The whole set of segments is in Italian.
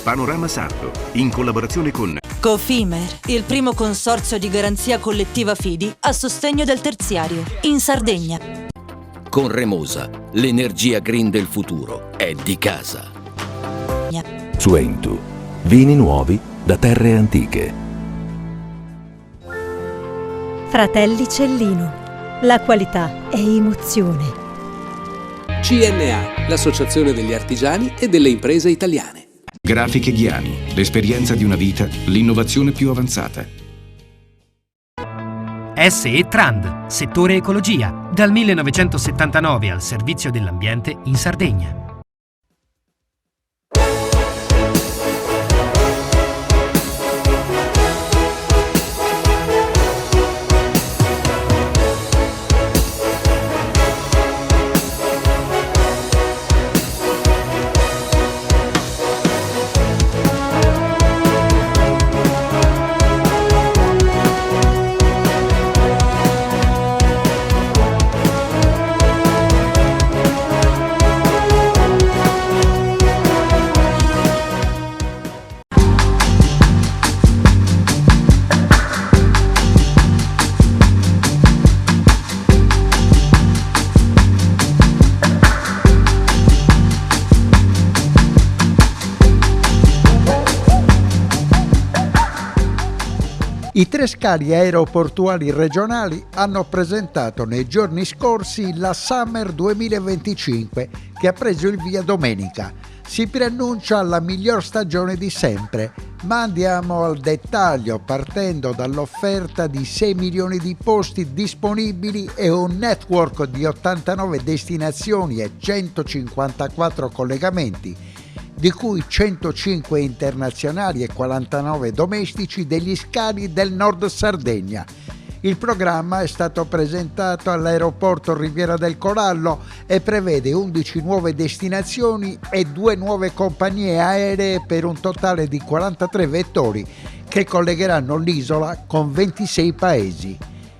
Panorama Sardo, in collaborazione con Cofimer, il primo consorzio di garanzia collettiva Fidi a sostegno del terziario, in Sardegna. Con Remosa, l'energia green del futuro è di casa. Suentu, vini nuovi da terre antiche. Fratelli Cellino, la qualità è emozione. CNA, l'associazione degli artigiani e delle imprese italiane. Grafiche Ghiani, l'esperienza di una vita, l'innovazione più avanzata. SE Trand, settore ecologia, dal 1979 al servizio dell'ambiente in Sardegna. I tre scali aeroportuali regionali hanno presentato nei giorni scorsi la Summer 2025 che ha preso il via domenica. Si preannuncia la miglior stagione di sempre, ma andiamo al dettaglio partendo dall'offerta di 6 milioni di posti disponibili e un network di 89 destinazioni e 154 collegamenti, di cui 105 internazionali e 49 domestici degli scali del Nord Sardegna. Il programma è stato presentato all'aeroporto Riviera del Corallo e prevede 11 nuove destinazioni e 2 nuove compagnie aeree per un totale di 43 vettori che collegheranno l'isola con 26 paesi.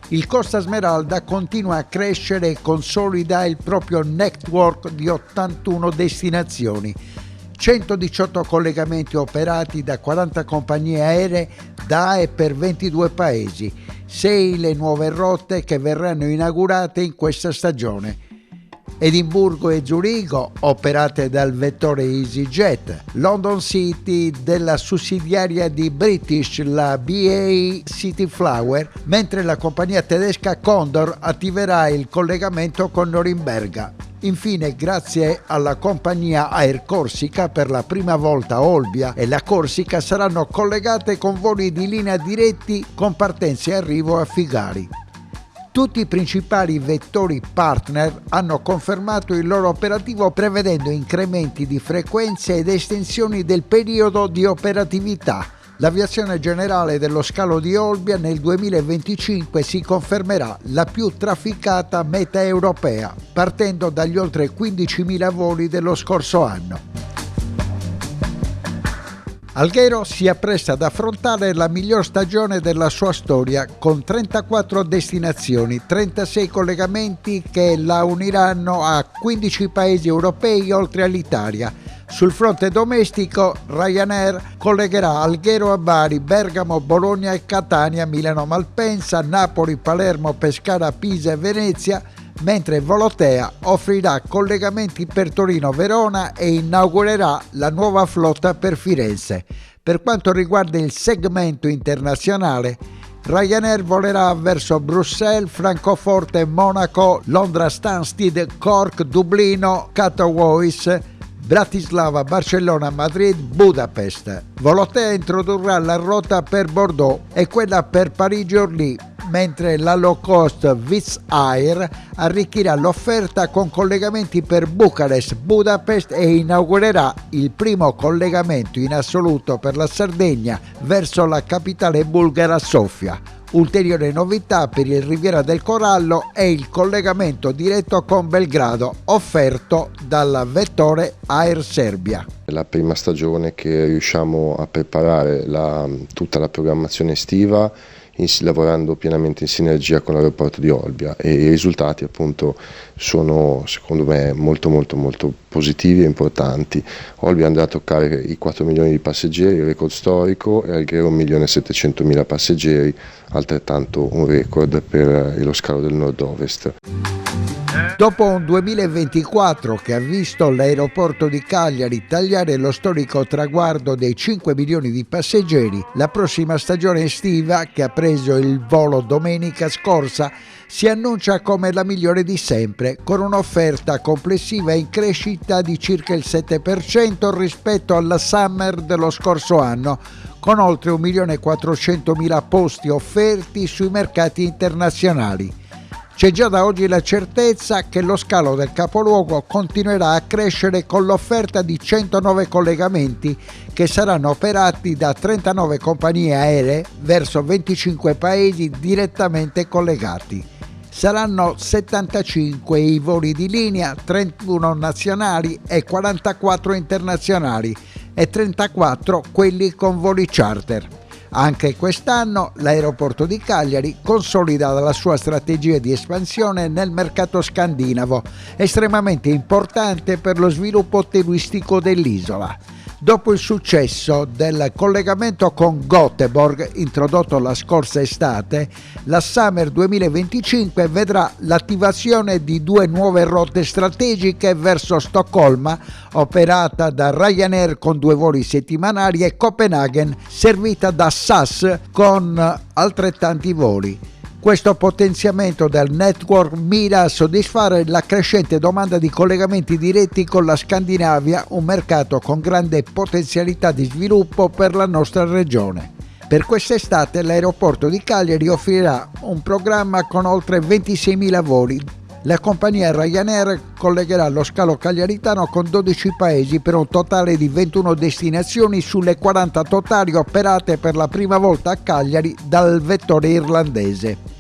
Il Costa Smeralda continua a crescere e consolida il proprio network di 81 destinazioni. 118 collegamenti operati da 40 compagnie aeree da e per 22 paesi, 6 le nuove rotte che verranno inaugurate in questa stagione. Edimburgo e Zurigo, operate dal vettore EasyJet, London City della sussidiaria di British, la BA Cityflower, mentre la compagnia tedesca Condor attiverà il collegamento con Norimberga. Infine, grazie alla compagnia Air Corsica, per la prima volta Olbia e la Corsica saranno collegate con voli di linea diretti con partenza e arrivo a Figari. Tutti i principali vettori partner hanno confermato il loro operativo prevedendo incrementi di frequenze ed estensioni del periodo di operatività. L'aviazione generale dello scalo di Olbia nel 2025 si confermerà la più trafficata meta europea, partendo dagli oltre 15.000 voli dello scorso anno. Alghero si appresta ad affrontare la miglior stagione della sua storia con 34 destinazioni, 36 collegamenti che la uniranno a 15 paesi europei oltre all'Italia. Sul fronte domestico, Ryanair collegherà Alghero a Bari, Bergamo, Bologna e Catania, Milano Malpensa, Napoli, Palermo, Pescara, Pisa e Venezia, mentre Volotea offrirà collegamenti per Torino, Verona e inaugurerà la nuova flotta per Firenze. Per quanto riguarda il segmento internazionale, Ryanair volerà verso Bruxelles, Francoforte, Monaco, Londra Stansted, Cork, Dublino, Katowice, Bratislava, Barcellona, Madrid, Budapest. Volotea introdurrà la rotta per Bordeaux e quella per Parigi-Orly, mentre la low cost Wizz Air arricchirà l'offerta con collegamenti per Bucarest, Budapest e inaugurerà il primo collegamento in assoluto per la Sardegna verso la capitale bulgara Sofia. Ulteriore novità per il Riviera del Corallo è il collegamento diretto con Belgrado offerto dal vettore Air Serbia. È la prima stagione che riusciamo a preparare tutta la programmazione estiva lavorando pienamente in sinergia con l'aeroporto di Olbia, e i risultati appunto sono secondo me molto positivi e importanti. Olbia andrà a toccare i 4 milioni di passeggeri, il record storico, e Alghero 1.700.000 passeggeri, altrettanto un record per lo scalo del nord-ovest. Dopo un 2024 che ha visto l'aeroporto di Cagliari tagliare lo storico traguardo dei 5 milioni di passeggeri, la prossima stagione estiva, che ha preso il volo domenica scorsa, si annuncia come la migliore di sempre, con un'offerta complessiva in crescita di circa il 7% rispetto alla Summer dello scorso anno, con oltre 1.400.000 posti offerti sui mercati internazionali. C'è già da oggi la certezza che lo scalo del capoluogo continuerà a crescere con l'offerta di 109 collegamenti che saranno operati da 39 compagnie aeree verso 25 paesi direttamente collegati. Saranno 75 i voli di linea, 31 nazionali e 44 internazionali e 34 quelli con voli charter. Anche quest'anno l'aeroporto di Cagliari consolida la sua strategia di espansione nel mercato scandinavo, estremamente importante per lo sviluppo turistico dell'isola. Dopo il successo del collegamento con Göteborg, introdotto la scorsa estate, la Summer 2025 vedrà l'attivazione di 2 nuove rotte strategiche verso Stoccolma, operata da Ryanair con 2 voli settimanali, e Copenaghen, servita da SAS con altrettanti voli. Questo potenziamento del network mira a soddisfare la crescente domanda di collegamenti diretti con la Scandinavia, un mercato con grande potenzialità di sviluppo per la nostra regione. Per quest'estate l'aeroporto di Cagliari offrirà un programma con oltre 26.000 voli. La compagnia Ryanair collegherà lo scalo cagliaritano con 12 paesi per un totale di 21 destinazioni sulle 40 totali operate per la prima volta a Cagliari dal vettore irlandese.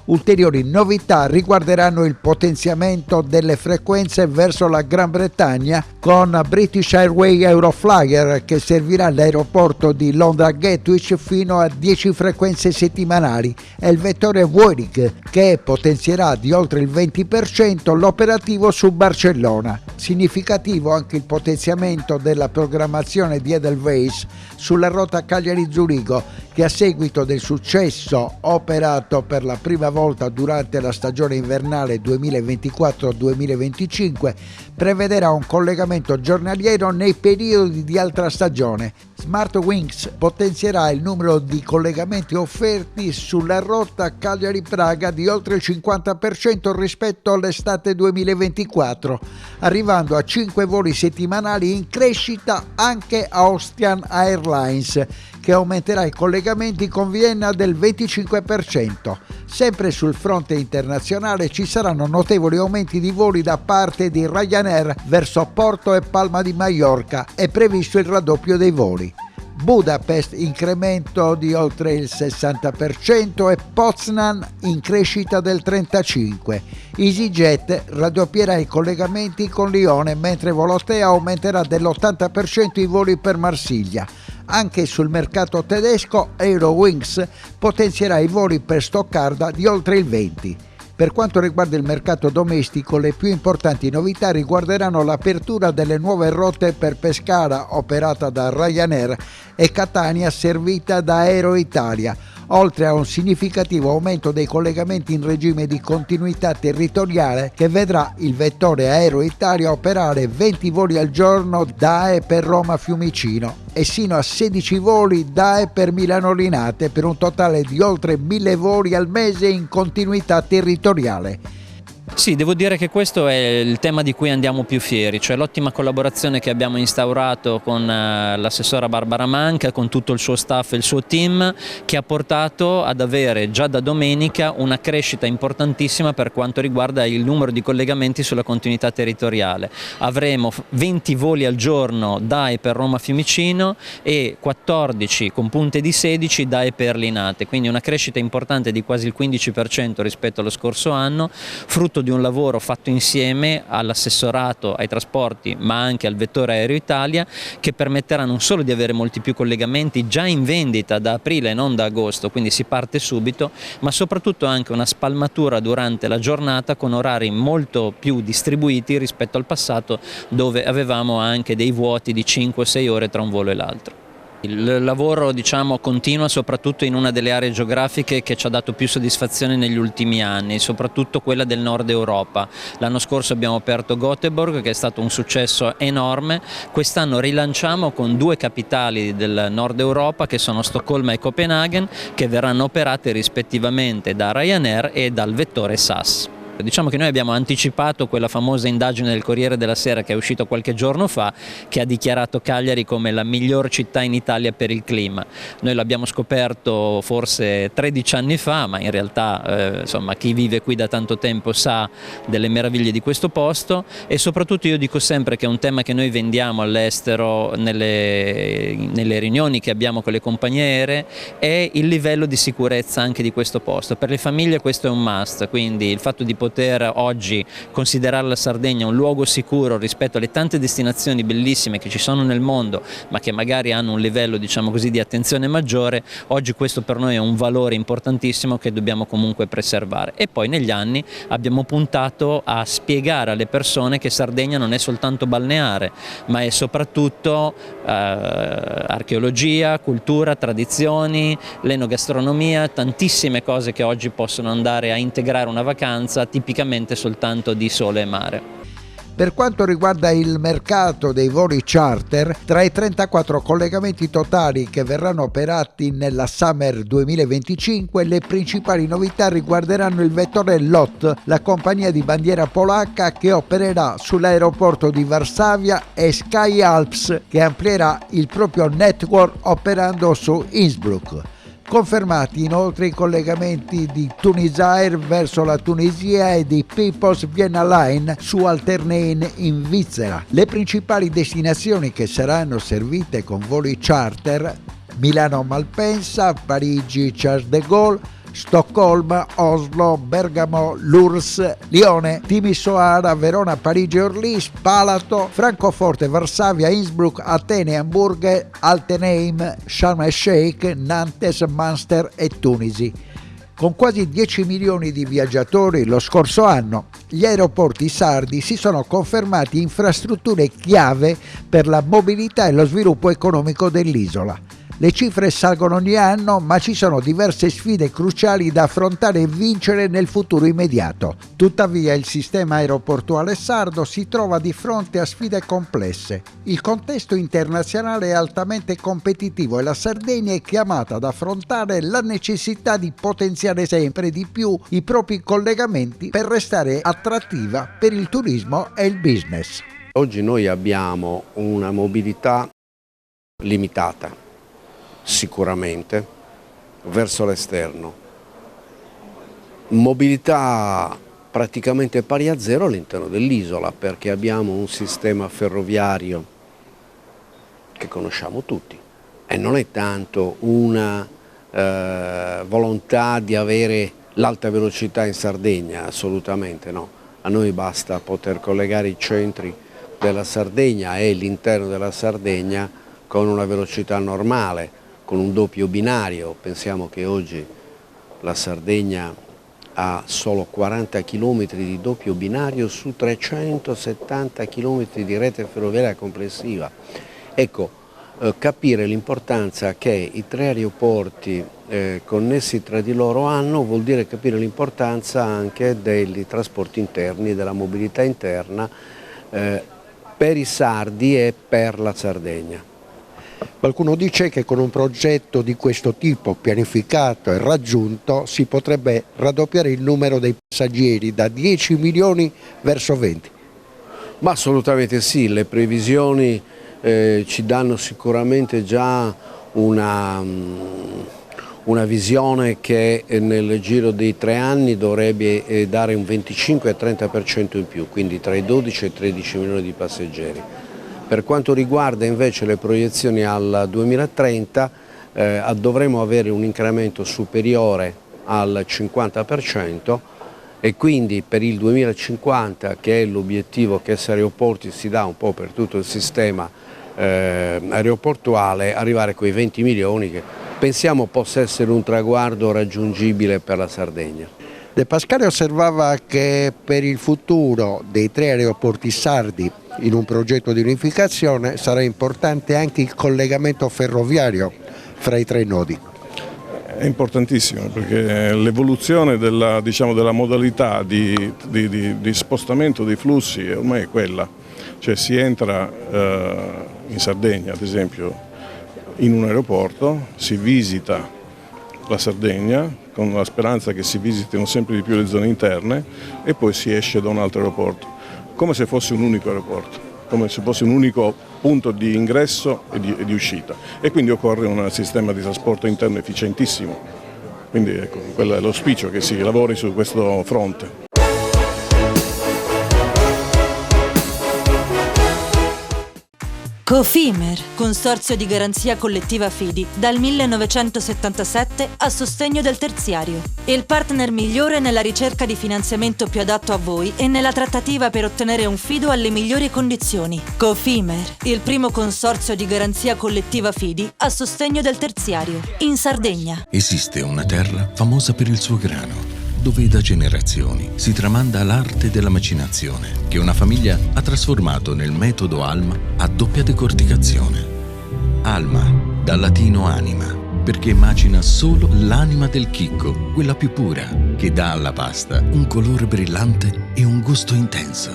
Ulteriori novità riguarderanno il potenziamento delle frequenze verso la Gran Bretagna con British Airways Euroflyer, che servirà l'aeroporto di Londra Gatwick fino a 10 frequenze settimanali, e il vettore Vueling, che potenzierà di oltre il 20% l'operativo su Barcellona. Significativo anche il potenziamento della programmazione di Edelweiss sulla rotta Cagliari-Zurigo, che a seguito del successo operato per la prima volta durante la stagione invernale 2024-2025 prevederà un collegamento giornaliero nei periodi di altra stagione. SmartWings potenzierà il numero di collegamenti offerti sulla rotta Cagliari-Praga di oltre il 50% rispetto all'estate 2024, arrivando a 5 voli settimanali, in crescita anche Austrian Airlines, che aumenterà i collegamenti con Vienna del 25%. Sempre sul fronte internazionale ci saranno notevoli aumenti di voli da parte di Ryanair verso Porto e Palma di Mallorca. È previsto il raddoppio dei voli. Budapest incremento di oltre il 60% e Poznan in crescita del 35%. EasyJet raddoppierà i collegamenti con Lione, mentre Volotea aumenterà dell'80% i voli per Marsiglia. Anche sul mercato tedesco Eurowings potenzierà i voli per Stoccarda di oltre il 20%. Per quanto riguarda il mercato domestico, le più importanti novità riguarderanno l'apertura delle nuove rotte per Pescara, operata da Ryanair, e Catania, servita da Aero Italia, oltre a un significativo aumento dei collegamenti in regime di continuità territoriale, che vedrà il vettore Aero Italia operare 20 voli al giorno da e per Roma Fiumicino e sino a 16 voli da e per Milano Linate, per un totale di oltre 1.000 voli al mese in continuità territoriale. Sì, devo dire che questo è il tema di cui andiamo più fieri, cioè l'ottima collaborazione che abbiamo instaurato con l'assessora Barbara Manca, con tutto il suo staff e il suo team, che ha portato ad avere già da domenica una crescita importantissima per quanto riguarda il numero di collegamenti sulla continuità territoriale. Avremo 20 voli al giorno da e per Roma Fiumicino e 14 con punte di 16 da e per Linate, quindi una crescita importante di quasi il 15% rispetto allo scorso anno, frutto frutto di un lavoro fatto insieme all'assessorato ai trasporti ma anche al vettore Aereo Italia, che permetterà non solo di avere molti più collegamenti già in vendita da aprile e non da agosto, quindi si parte subito, ma soprattutto anche una spalmatura durante la giornata con orari molto più distribuiti rispetto al passato, dove avevamo anche dei vuoti di 5-6 ore tra un volo e l'altro. Il lavoro, diciamo, continua soprattutto in una delle aree geografiche che ci ha dato più soddisfazione negli ultimi anni, soprattutto quella del nord Europa. L'anno scorso abbiamo aperto Göteborg, che è stato un successo enorme. Quest'anno rilanciamo con 2 capitali del nord Europa, che sono Stoccolma e Copenaghen, che verranno operate rispettivamente da Ryanair e dal vettore SAS. Diciamo che noi abbiamo anticipato quella famosa indagine del Corriere della Sera che è uscito qualche giorno fa, che ha dichiarato Cagliari come la miglior città in Italia per il clima. Noi l'abbiamo scoperto forse 13 anni fa, ma in realtà insomma, chi vive qui da tanto tempo sa delle meraviglie di questo posto, e soprattutto io dico sempre che è un tema che noi vendiamo all'estero nelle riunioni che abbiamo con le compagnie aeree, è il livello di sicurezza anche di questo posto. Per le famiglie questo è un must, quindi il fatto di poter oggi considerare la Sardegna un luogo sicuro rispetto alle tante destinazioni bellissime che ci sono nel mondo, ma che magari hanno un livello, diciamo così, di attenzione maggiore, oggi questo per noi è un valore importantissimo che dobbiamo comunque preservare. E poi negli anni abbiamo puntato a spiegare alle persone che Sardegna non è soltanto balneare, ma è soprattutto archeologia, cultura, tradizioni, l'enogastronomia, tantissime cose che oggi possono andare a integrare una vacanza tipicamente soltanto di sole e mare. Per quanto riguarda il mercato dei voli charter, tra i 34 collegamenti totali che verranno operati nella Summer 2025, le principali novità riguarderanno il vettore LOT, la compagnia di bandiera polacca che opererà sull'aeroporto di Varsavia, e Sky Alps, che amplierà il proprio network operando su Innsbruck. Confermati inoltre i collegamenti di Tunisair verso la Tunisia e di People's Vienna Line su Alternane in Svizzera. Le principali destinazioni che saranno servite con voli charter: Milano-Malpensa, Parigi-Charles de Gaulle, Stoccolma, Oslo, Bergamo, Lourdes, Lione, Timisoara, Verona, Parigi, Orly, Spalato, Francoforte, Varsavia, Innsbruck, Atene, Amburgo, Altenheim, Sharm el-Sheikh, Nantes, Münster e Tunisi. Con quasi 10 milioni di viaggiatori lo scorso anno, gli aeroporti sardi si sono confermati infrastrutture chiave per la mobilità e lo sviluppo economico dell'isola. Le cifre salgono ogni anno, ma ci sono diverse sfide cruciali da affrontare e vincere nel futuro immediato. Tuttavia il sistema aeroportuale sardo si trova di fronte a sfide complesse. Il contesto internazionale è altamente competitivo e la Sardegna è chiamata ad affrontare la necessità di potenziare sempre di più i propri collegamenti per restare attrattiva per il turismo e il business. Oggi noi abbiamo una mobilità limitata, sicuramente, verso l'esterno. Mobilità praticamente pari a zero all'interno dell'isola, perché abbiamo un sistema ferroviario che conosciamo tutti e non è tanto una volontà di avere l'alta velocità in Sardegna, assolutamente no. A noi basta poter collegare i centri della Sardegna e l'interno della Sardegna con una velocità normale, con un doppio binario. Pensiamo che oggi la Sardegna ha solo 40 km di doppio binario su 370 km di rete ferroviaria complessiva. Ecco, capire l'importanza che i 3 aeroporti connessi tra di loro hanno vuol dire capire l'importanza anche dei trasporti interni, della mobilità interna per i sardi e per la Sardegna. Qualcuno dice che con un progetto di questo tipo pianificato e raggiunto si potrebbe raddoppiare il numero dei passeggeri da 10 milioni verso 20. Ma assolutamente sì, le previsioni ci danno sicuramente già una visione che nel giro dei 3 anni dovrebbe dare un 25-30% in più, quindi tra i 12 e i 13 milioni di passeggeri. Per quanto riguarda invece le proiezioni al 2030 dovremo avere un incremento superiore al 50% e quindi per il 2050, che è l'obiettivo che Aeroporti si dà un po' per tutto il sistema aeroportuale, arrivare a quei 20 milioni che pensiamo possa essere un traguardo raggiungibile per la Sardegna. De Pascale osservava che per il futuro dei 3 aeroporti sardi in un progetto di unificazione sarà importante anche il collegamento ferroviario fra i 3 nodi. È importantissimo perché l'evoluzione della modalità di spostamento dei flussi ormai è quella, cioè si entra in Sardegna ad esempio in un aeroporto, si visita la Sardegna con la speranza che si visitino sempre di più le zone interne e poi si esce da un altro aeroporto, come se fosse un unico aeroporto, come se fosse un unico punto di ingresso e di uscita, e quindi occorre un sistema di trasporto interno efficientissimo, quindi ecco, quello è l'auspicio, che si lavori su questo fronte. Cofimer, consorzio di garanzia collettiva Fidi, dal 1977 a sostegno del terziario. Il partner migliore nella ricerca di finanziamento più adatto a voi e nella trattativa per ottenere un fido alle migliori condizioni. Cofimer, il primo consorzio di garanzia collettiva Fidi a sostegno del terziario, in Sardegna. Esiste una terra famosa per il suo grano, dove da generazioni si tramanda l'arte della macinazione, che una famiglia ha trasformato nel metodo Alma a doppia decorticazione. Alma, dal latino anima, perché macina solo l'anima del chicco, quella più pura, che dà alla pasta un colore brillante e un gusto intenso.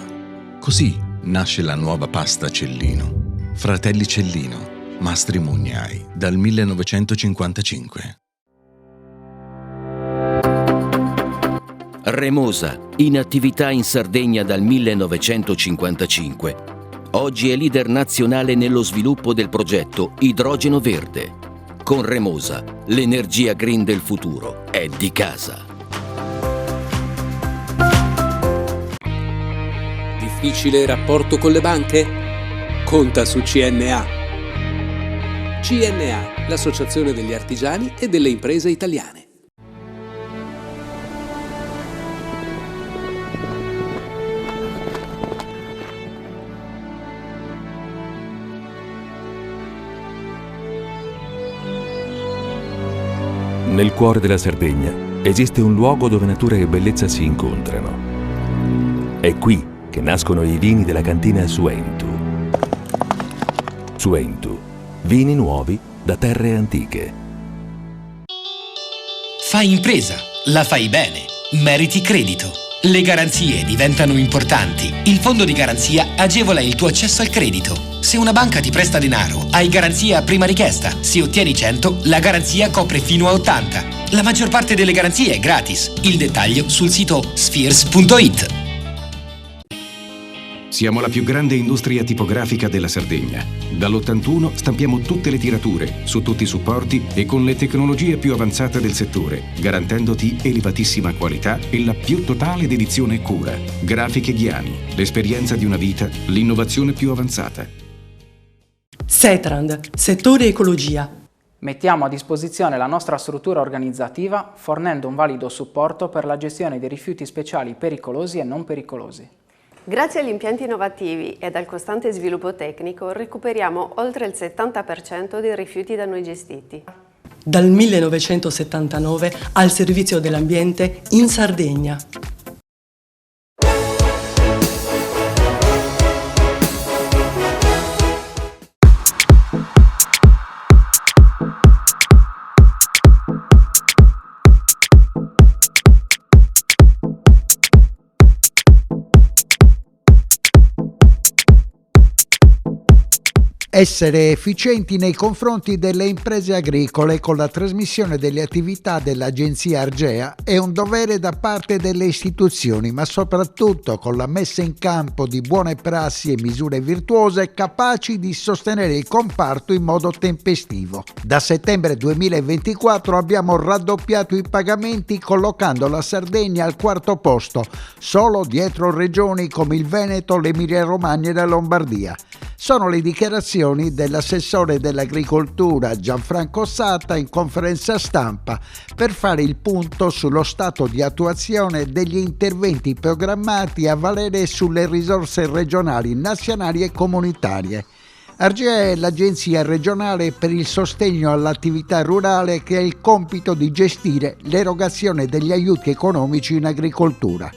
Così nasce la nuova pasta Cellino. Fratelli Cellino, Mastri Mugnai, dal 1955. Remosa, in attività in Sardegna dal 1955. Oggi è leader nazionale nello sviluppo del progetto Idrogeno Verde. Con Remosa, l'energia green del futuro è di casa. Difficile rapporto con le banche? Conta su CNA. CNA, l'associazione degli artigiani e delle imprese italiane. Nel cuore della Sardegna esiste un luogo dove natura e bellezza si incontrano. È qui che nascono i vini della cantina Suentu. Suentu, vini nuovi da terre antiche. Fai impresa, la fai bene, meriti credito. Le garanzie diventano importanti. Il fondo di garanzia agevola il tuo accesso al credito. Se una banca ti presta denaro, hai garanzia a prima richiesta. Se ottieni 100, la garanzia copre fino a 80. La maggior parte delle garanzie è gratis. Il dettaglio sul sito spheres.it. Siamo la più grande industria tipografica della Sardegna. Dall'81 stampiamo tutte le tirature, su tutti i supporti e con le tecnologie più avanzate del settore, garantendoti elevatissima qualità e la più totale dedizione e cura. Grafiche Ghiani, l'esperienza di una vita, l'innovazione più avanzata. Setrand, settore ecologia. Mettiamo a disposizione la nostra struttura organizzativa fornendo un valido supporto per la gestione dei rifiuti speciali pericolosi e non pericolosi. Grazie agli impianti innovativi ed al costante sviluppo tecnico recuperiamo oltre il 70% dei rifiuti da noi gestiti. Dal 1979 al servizio dell'ambiente in Sardegna. Essere efficienti nei confronti delle imprese agricole con la trasmissione delle attività dell'Agenzia Argea è un dovere da parte delle istituzioni, ma soprattutto con la messa in campo di buone prassi e misure virtuose capaci di sostenere il comparto in modo tempestivo. Da settembre 2024 abbiamo raddoppiato i pagamenti collocando la Sardegna al 4° posto, solo dietro regioni come il Veneto, l'Emilia-Romagna e la Lombardia. Sono le dichiarazioni dell'assessore dell'agricoltura Gianfranco Satta in conferenza stampa per fare il punto sullo stato di attuazione degli interventi programmati a valere sulle risorse regionali, nazionali e comunitarie. ARGEA è l'agenzia regionale per il sostegno all'attività rurale che ha il compito di gestire l'erogazione degli aiuti economici in agricoltura.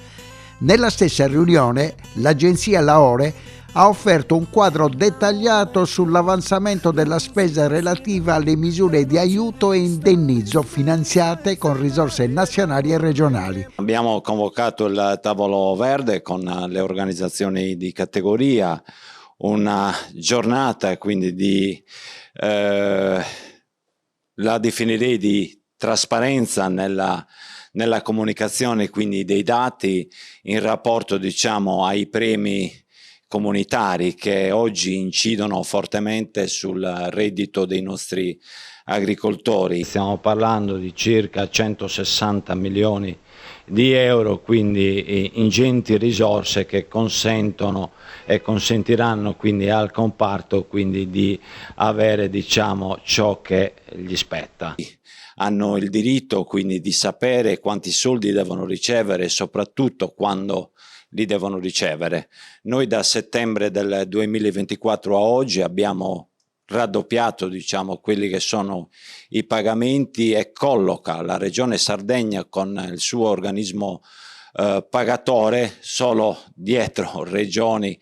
Nella stessa riunione, l'agenzia Laore ha offerto un quadro dettagliato sull'avanzamento della spesa relativa alle misure di aiuto e indennizzo finanziate con risorse nazionali e regionali. Abbiamo convocato il tavolo verde con le organizzazioni di categoria, una giornata quindi la definirei di trasparenza nella comunicazione quindi dei dati in rapporto ai premi comunitari che oggi incidono fortemente sul reddito dei nostri agricoltori. Stiamo parlando di circa 160 milioni di euro, quindi ingenti risorse che consentono e consentiranno quindi al comparto quindi di avere ciò che gli spetta. Hanno il diritto quindi di sapere quanti soldi devono ricevere e soprattutto quando li devono ricevere. Noi da settembre del 2024 a oggi abbiamo raddoppiato quelli che sono i pagamenti e colloca la Regione Sardegna con il suo organismo pagatore solo dietro regioni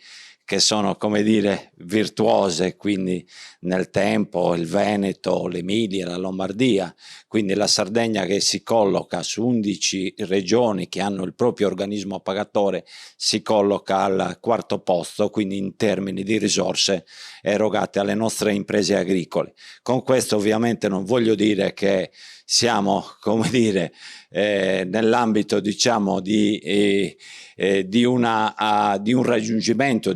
che sono virtuose quindi nel tempo, il Veneto, l'Emilia, la Lombardia, quindi la Sardegna che si colloca su 11 regioni che hanno il proprio organismo pagatore si colloca al quarto posto, quindi in termini di risorse erogate alle nostre imprese agricole. Con questo ovviamente non voglio dire che siamo nell'ambito di un raggiungimento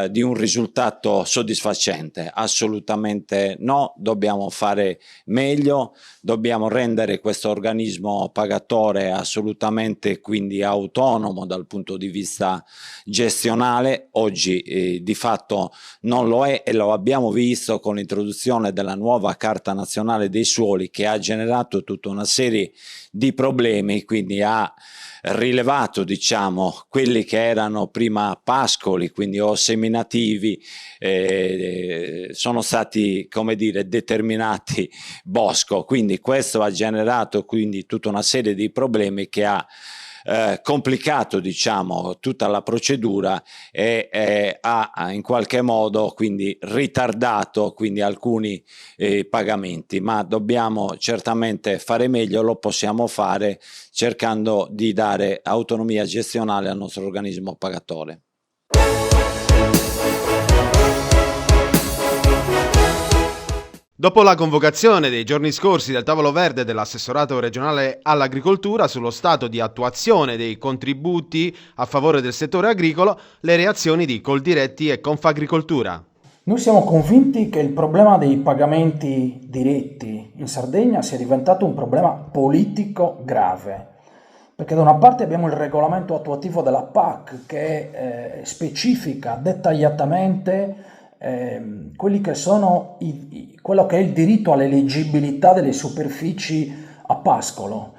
di un risultato soddisfacente, assolutamente no, dobbiamo fare meglio, dobbiamo rendere questo organismo pagatore assolutamente quindi autonomo dal punto di vista gestionale. Oggi di fatto non lo è e lo abbiamo visto con l'introduzione della nuova Carta Nazionale dei Suoli che ha generato tutta una serie di problemi, quindi ha rilevato quelli che erano prima pascoli, quindi o seminativi, sono stati determinati bosco, quindi questo ha generato quindi tutta una serie di problemi che ha complicato tutta la procedura e ha in qualche modo quindi ritardato quindi alcuni pagamenti, ma dobbiamo certamente fare meglio, lo possiamo fare cercando di dare autonomia gestionale al nostro organismo pagatore. Dopo la convocazione dei giorni scorsi del tavolo verde dell'assessorato regionale all'agricoltura sullo stato di attuazione dei contributi a favore del settore agricolo, le reazioni di Coldiretti e Confagricoltura. Noi siamo convinti che il problema dei pagamenti diretti in Sardegna sia diventato un problema politico grave, perché da una parte abbiamo il regolamento attuativo della PAC che specifica dettagliatamente quelli che sono quello che è il diritto all'eleggibilità delle superfici a pascolo.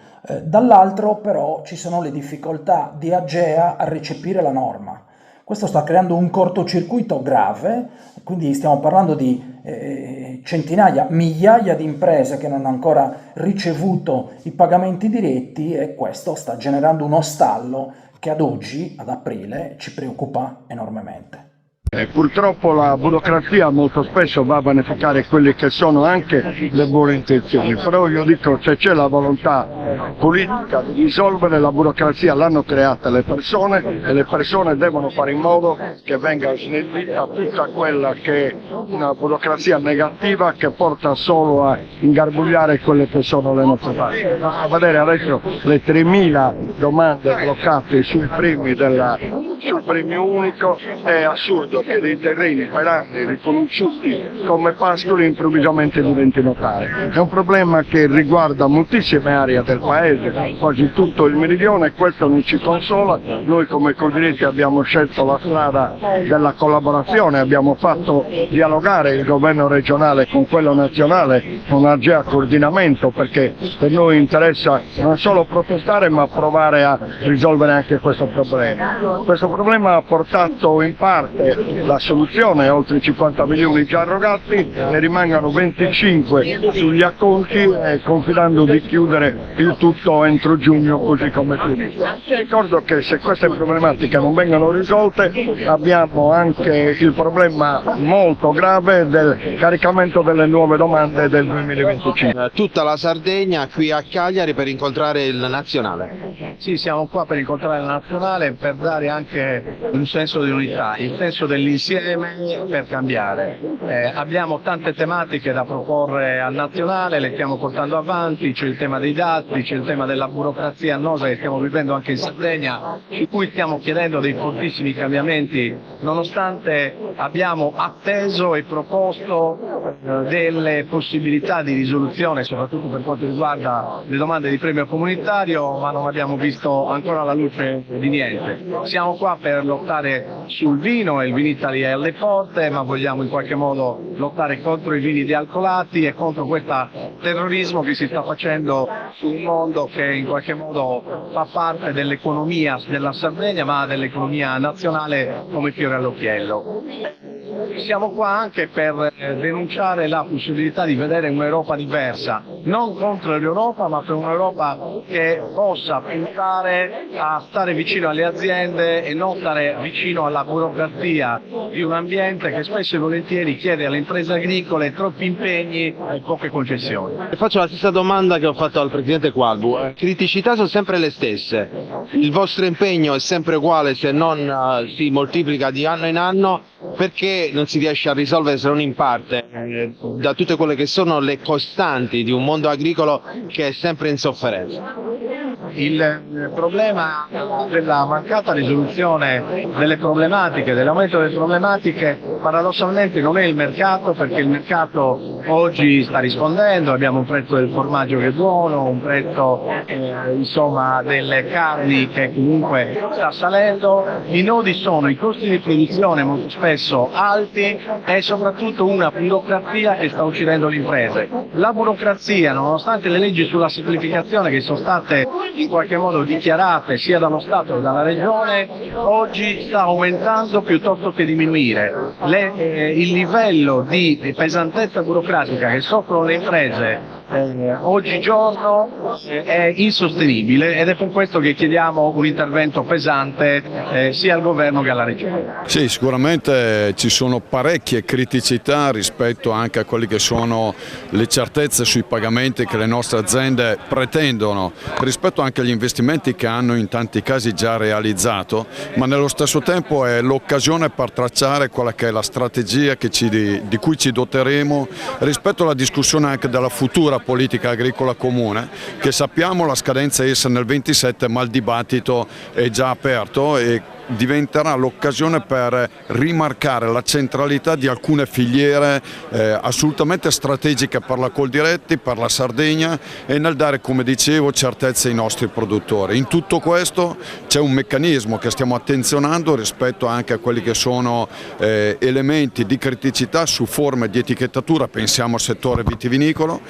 Dall'altro però ci sono le difficoltà di AGEA a recepire la norma. Questo sta creando un cortocircuito grave, quindi stiamo parlando di centinaia, migliaia di imprese che non hanno ancora ricevuto i pagamenti diretti e questo sta generando uno stallo che ad oggi, ad aprile, ci preoccupa enormemente. Purtroppo la burocrazia molto spesso va a vanificare quelle che sono anche le buone intenzioni, però io dico se c'è la volontà politica di risolvere la burocrazia l'hanno creata le persone e le persone devono fare in modo che venga snellita tutta quella che è una burocrazia negativa che porta solo a ingarbugliare quelle che sono le nostre parti. A vedere adesso le 3.000 domande bloccate sui primi sul premio unico, è assurdo che dei terreni per anni riconosciuti come pascoli improvvisamente diventino tali. È un problema che riguarda moltissime aree del paese, quasi tutto il meridione, e questo non ci consola. Noi come Coldiretti abbiamo scelto la strada della collaborazione, abbiamo fatto dialogare il governo regionale con quello nazionale con AGEA coordinamento, perché per noi interessa non solo protestare ma provare a risolvere anche questo problema. Questo problema ha portato in parte la soluzione, oltre 50 milioni già erogati, ne rimangono 25 sugli acconti, confidando di chiudere il tutto entro giugno così come previsto. Ricordo che se queste problematiche non vengono risolte abbiamo anche il problema molto grave del caricamento delle nuove domande del 2025. Tutta la Sardegna qui a Cagliari per incontrare il nazionale. Sì, siamo qua per incontrare la nazionale, per dare anche un senso di unità, il senso dell'insieme per cambiare. Abbiamo tante tematiche da proporre al nazionale, le stiamo portando avanti, c'è il tema dei dati, c'è il tema della burocrazia annosa che stiamo vivendo anche in Sardegna, su cui stiamo chiedendo dei fortissimi cambiamenti, nonostante abbiamo atteso e proposto delle possibilità di risoluzione, soprattutto per quanto riguarda le domande di premio comunitario, ma non abbiamo visto ancora la luce di niente. Siamo qua per lottare sul vino, e il Vinitaly è alle porte, ma vogliamo in qualche modo lottare contro i vini dealcolati e contro questo terrorismo che si sta facendo sul mondo, che in qualche modo fa parte dell'economia della Sardegna, ma dell'economia nazionale come fiore all'occhiello. Siamo qua anche per denunciare la possibilità di vedere un'Europa diversa, non contro l'Europa, ma per un'Europa che possa puntare a stare vicino alle aziende e non stare vicino alla burocrazia di un ambiente che spesso e volentieri chiede alle imprese agricole troppi impegni e poche concessioni. Faccio la stessa domanda che ho fatto al Presidente Qualbu. Criticità sono sempre le stesse, il vostro impegno è sempre uguale se non si moltiplica di anno in anno, perché non si riesce a risolvere se non in parte da tutte quelle che sono le costanti di un mondo agricolo che è sempre in sofferenza? Il problema della mancata risoluzione delle problematiche, dell'aumento delle problematiche, paradossalmente non è il mercato, perché il mercato oggi sta rispondendo, abbiamo un prezzo del formaggio che è buono, un prezzo insomma delle carni che comunque sta salendo. I nodi sono i costi di produzione molto spesso alti e soprattutto una burocrazia che sta uccidendo le imprese. La burocrazia, nonostante le leggi sulla semplificazione che sono state in qualche modo dichiarate sia dallo Stato che dalla Regione, oggi sta aumentando piuttosto che diminuire. Il livello di pesantezza burocratica che soffrono le imprese oggigiorno è insostenibile, ed è per questo che chiediamo un intervento pesante sia al governo che alla regione. Sì, sicuramente ci sono parecchie criticità rispetto anche a quelle che sono le certezze sui pagamenti che le nostre aziende pretendono, rispetto anche agli investimenti che hanno in tanti casi già realizzato, ma nello stesso tempo è l'occasione per tracciare quella che è la strategia di cui ci doteremo rispetto alla discussione anche della futura politica agricola comune, che sappiamo la scadenza è essa nel 27, ma il dibattito è già aperto e diventerà l'occasione per rimarcare la centralità di alcune filiere assolutamente strategiche per la Coldiretti, per la Sardegna, e nel dare, come dicevo, certezze ai nostri produttori. In tutto questo c'è un meccanismo che stiamo attenzionando rispetto anche a quelli che sono elementi di criticità su forme di etichettatura, pensiamo al settore vitivinicolo,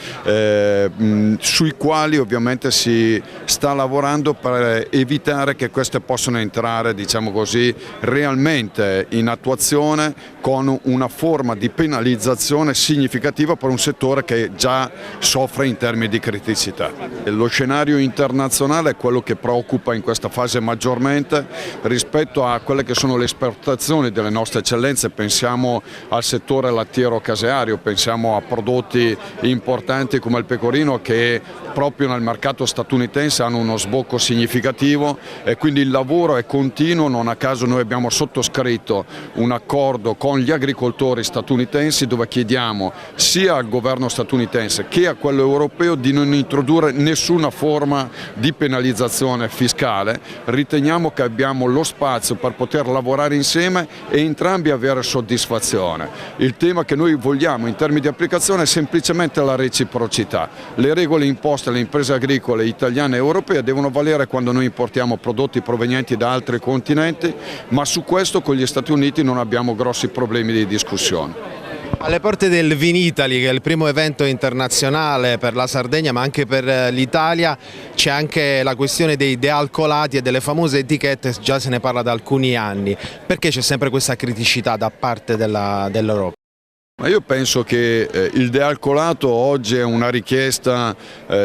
sui quali ovviamente si sta lavorando per evitare che queste possano entrare, diciamo così, realmente in attuazione, con una forma di penalizzazione significativa per un settore che già soffre in termini di criticità. Lo scenario internazionale è quello che preoccupa in questa fase maggiormente rispetto a quelle che sono le esportazioni delle nostre eccellenze. Pensiamo al settore lattiero caseario, pensiamo a prodotti importanti come il pecorino, che proprio nel mercato statunitense hanno uno sbocco significativo, e quindi il lavoro è continuo non a caso noi abbiamo sottoscritto un accordo con gli agricoltori statunitensi dove chiediamo sia al governo statunitense che a quello europeo di non introdurre nessuna forma di penalizzazione fiscale. Riteniamo che abbiamo lo spazio per poter lavorare insieme e entrambi avere soddisfazione. Il tema che noi vogliamo in termini di applicazione è semplicemente la reciprocità. Le regole imposte alle imprese agricole italiane e europee devono valere quando noi importiamo prodotti provenienti da altri continenti, ma su questo con gli Stati Uniti non abbiamo grossi problemi di discussione. Alle porte del Vinitaly, che è il primo evento internazionale per la Sardegna ma anche per l'Italia, c'è anche la questione dei dealcolati e delle famose etichette, già se ne parla da alcuni anni. Perché c'è sempre questa criticità da parte dell'Europa? Ma io penso che il dealcolato oggi è una richiesta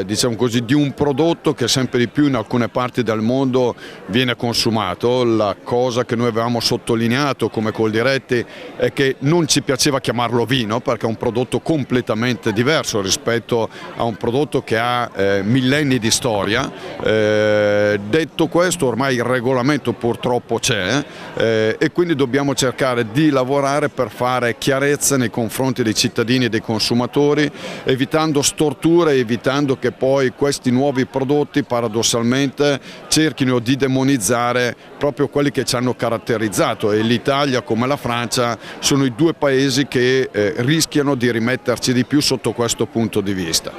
diciamo così, di un prodotto che sempre di più in alcune parti del mondo viene consumato. La cosa che noi avevamo sottolineato come Coldiretti è che non ci piaceva chiamarlo vino perché è un prodotto completamente diverso rispetto a un prodotto che ha millenni di storia. Detto questo, ormai il regolamento purtroppo c'è e quindi dobbiamo cercare di lavorare per fare chiarezza nei confronti dei cittadini e dei consumatori, evitando storture, evitando che poi questi nuovi prodotti paradossalmente cerchino di demonizzare proprio quelli che ci hanno caratterizzato, e l'Italia come la Francia sono i due paesi che rischiano di rimetterci di più sotto questo punto di vista.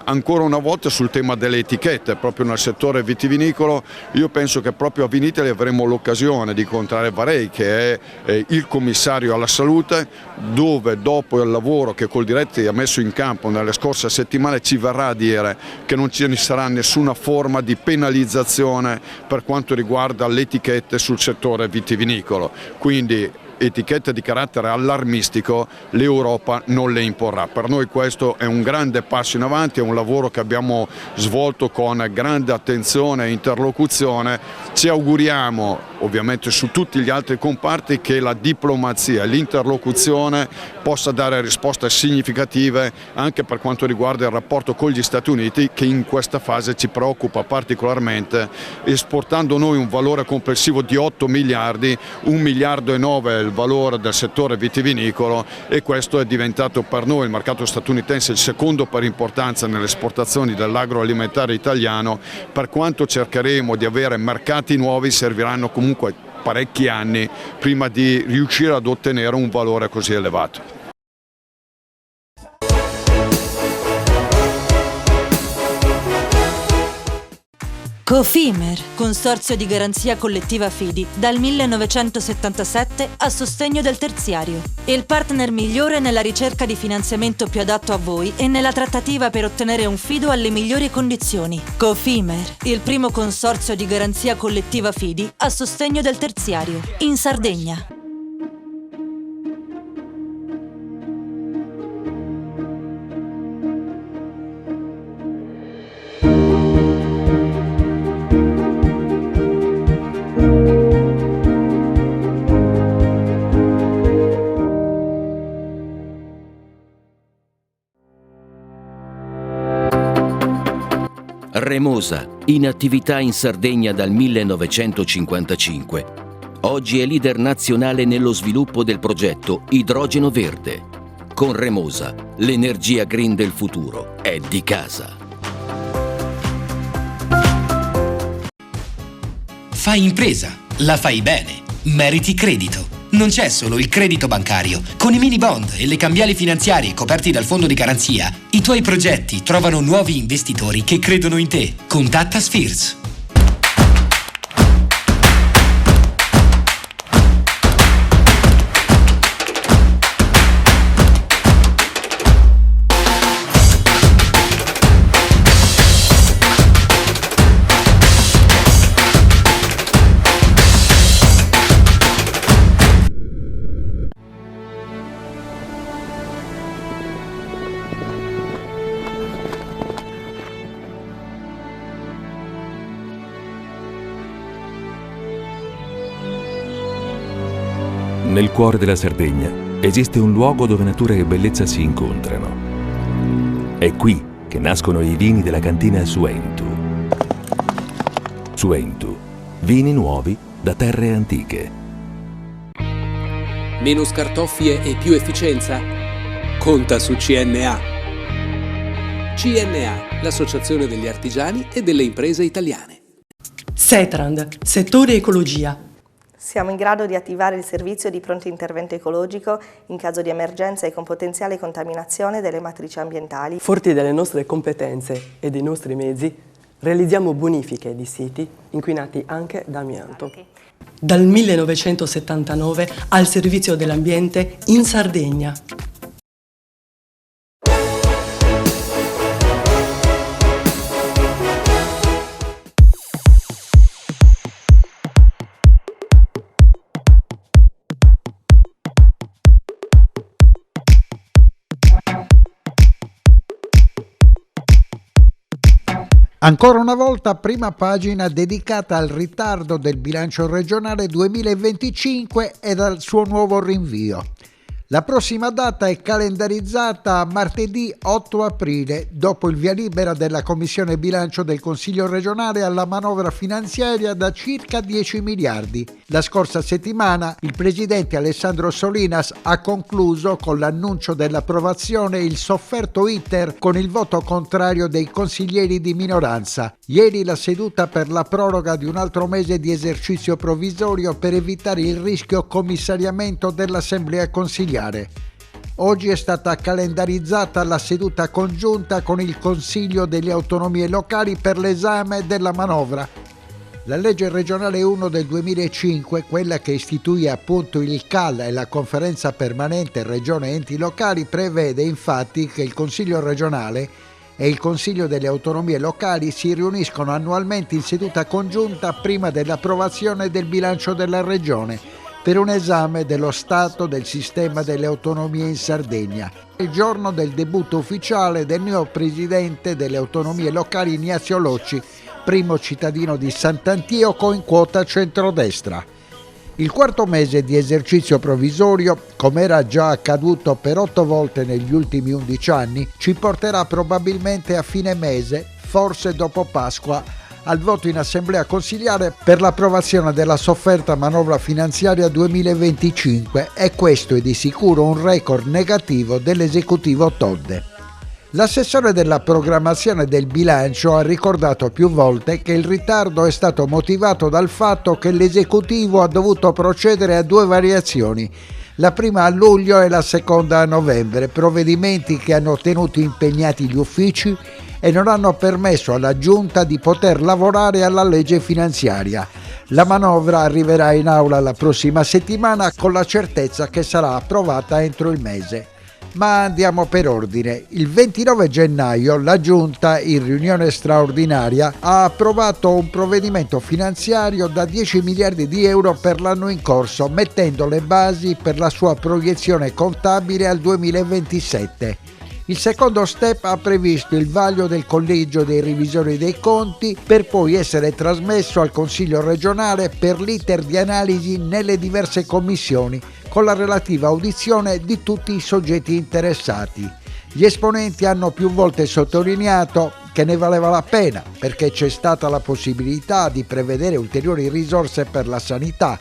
Ancora una volta sul tema delle etichette, proprio nel settore vitivinicolo, io penso che proprio a Vinitaly avremo l'occasione di incontrare Varei, che è il commissario alla salute, dove dopo il lavoro che Coldiretti ha messo in campo nelle scorse settimane ci verrà a dire che non ci sarà nessuna forma di penalizzazione per quanto riguarda le etichette sul settore vitivinicolo. Quindi etichette di carattere allarmistico l'Europa non le imporrà. Per noi questo è un grande passo in avanti, è un lavoro che abbiamo svolto con grande attenzione e interlocuzione. Ci auguriamo, ovviamente su tutti gli altri comparti, che la diplomazia e l'interlocuzione possa dare risposte significative anche per quanto riguarda il rapporto con gli Stati Uniti, che in questa fase ci preoccupa particolarmente, esportando noi un valore complessivo di 8 miliardi, 1,9 miliardi è il valore del settore vitivinicolo, e questo è diventato per noi, il mercato statunitense, il secondo per importanza nelle esportazioni dell'agroalimentare italiano. Per quanto cercheremo di avere mercati nuovi, serviranno comunque parecchi anni prima di riuscire ad ottenere un valore così elevato. Cofimer, consorzio di garanzia collettiva Fidi, dal 1977 a sostegno del terziario. Il partner migliore nella ricerca di finanziamento più adatto a voi e nella trattativa per ottenere un fido alle migliori condizioni. Cofimer, il primo consorzio di garanzia collettiva Fidi a sostegno del terziario, in Sardegna. Remosa, in attività in Sardegna dal 1955. Oggi è leader nazionale nello sviluppo del progetto Idrogeno Verde. Con Remosa, l'energia green del futuro è di casa. Fai impresa, la fai bene, meriti credito. Non c'è solo il credito bancario. Con i mini bond e le cambiali finanziarie coperti dal fondo di garanzia, i tuoi progetti trovano nuovi investitori che credono in te. Contatta Spheres. Nel cuore della Sardegna esiste un luogo dove natura e bellezza si incontrano. È qui che nascono i vini della cantina Suentu. Suentu, vini nuovi da terre antiche. Meno scartoffie e più efficienza? Conta su CNA. CNA, l'associazione degli artigiani e delle imprese italiane. Setrand, settore ecologia. Siamo in grado di attivare il servizio di pronto intervento ecologico in caso di emergenza e con potenziale contaminazione delle matrici ambientali. Forti delle nostre competenze e dei nostri mezzi, realizziamo bonifiche di siti inquinati anche da amianto. Dal 1979 al servizio dell'ambiente in Sardegna. Ancora una volta prima pagina dedicata al ritardo del bilancio regionale 2025 e al suo nuovo rinvio. La prossima data è calendarizzata a martedì 8 aprile, dopo il via libera della Commissione Bilancio del Consiglio regionale alla manovra finanziaria da circa 10 miliardi. La scorsa settimana il presidente Alessandro Solinas ha concluso con l'annuncio dell'approvazione il sofferto iter con il voto contrario dei consiglieri di minoranza. Ieri la seduta per la proroga di un altro mese di esercizio provvisorio per evitare il rischio commissariamento dell'Assemblea consigliare. Oggi è stata calendarizzata la seduta congiunta con il Consiglio delle Autonomie Locali per l'esame della manovra. La legge regionale 1 del 2005, quella che istituì appunto il CAL e la Conferenza Permanente Regione Enti Locali, prevede infatti che il Consiglio regionale e il Consiglio delle Autonomie Locali si riuniscono annualmente in seduta congiunta prima dell'approvazione del bilancio della Regione per un esame dello stato del sistema delle autonomie in Sardegna. Il giorno del debutto ufficiale del nuovo presidente delle autonomie locali Ignazio Locci, primo cittadino di Sant'Antioco in quota centrodestra. Il quarto mese di esercizio provvisorio, come era già accaduto per 8 volte negli ultimi 11 anni, ci porterà probabilmente a fine mese, forse dopo Pasqua, al voto in assemblea consigliare per l'approvazione della sofferta manovra finanziaria 2025 e questo è di sicuro un record negativo dell'esecutivo Todde. L'assessore della programmazione del bilancio ha ricordato più volte che il ritardo è stato motivato dal fatto che l'esecutivo ha dovuto procedere a 2 variazioni, la prima a luglio e la seconda a novembre, provvedimenti che hanno tenuto impegnati gli uffici e non hanno permesso alla Giunta di poter lavorare alla legge finanziaria. La manovra arriverà in aula la prossima settimana con la certezza che sarà approvata entro il mese. Ma andiamo per ordine. Il 29 gennaio la Giunta, in riunione straordinaria, ha approvato un provvedimento finanziario da 10 miliardi di euro per l'anno in corso, mettendo le basi per la sua proiezione contabile al 2027. Il secondo step ha previsto il vaglio del Collegio dei Revisori dei Conti per poi essere trasmesso al Consiglio regionale per l'iter di analisi nelle diverse commissioni con la relativa audizione di tutti i soggetti interessati. Gli esponenti hanno più volte sottolineato che ne valeva la pena perché c'è stata la possibilità di prevedere ulteriori risorse per la sanità,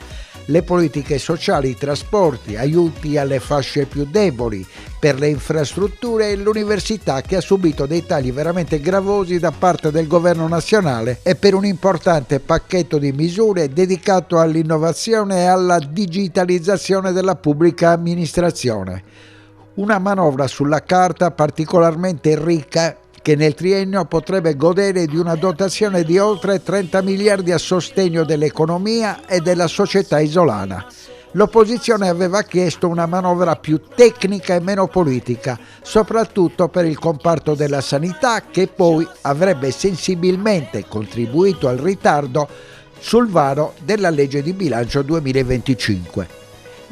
le politiche sociali, i trasporti, aiuti alle fasce più deboli, per le infrastrutture e l'università che ha subito dei tagli veramente gravosi da parte del governo nazionale e per un importante pacchetto di misure dedicato all'innovazione e alla digitalizzazione della pubblica amministrazione. Una manovra sulla carta particolarmente ricca che nel triennio potrebbe godere di una dotazione di oltre 30 miliardi a sostegno dell'economia e della società isolana. L'opposizione aveva chiesto una manovra più tecnica e meno politica, soprattutto per il comparto della sanità, che poi avrebbe sensibilmente contribuito al ritardo sul varo della legge di bilancio 2025.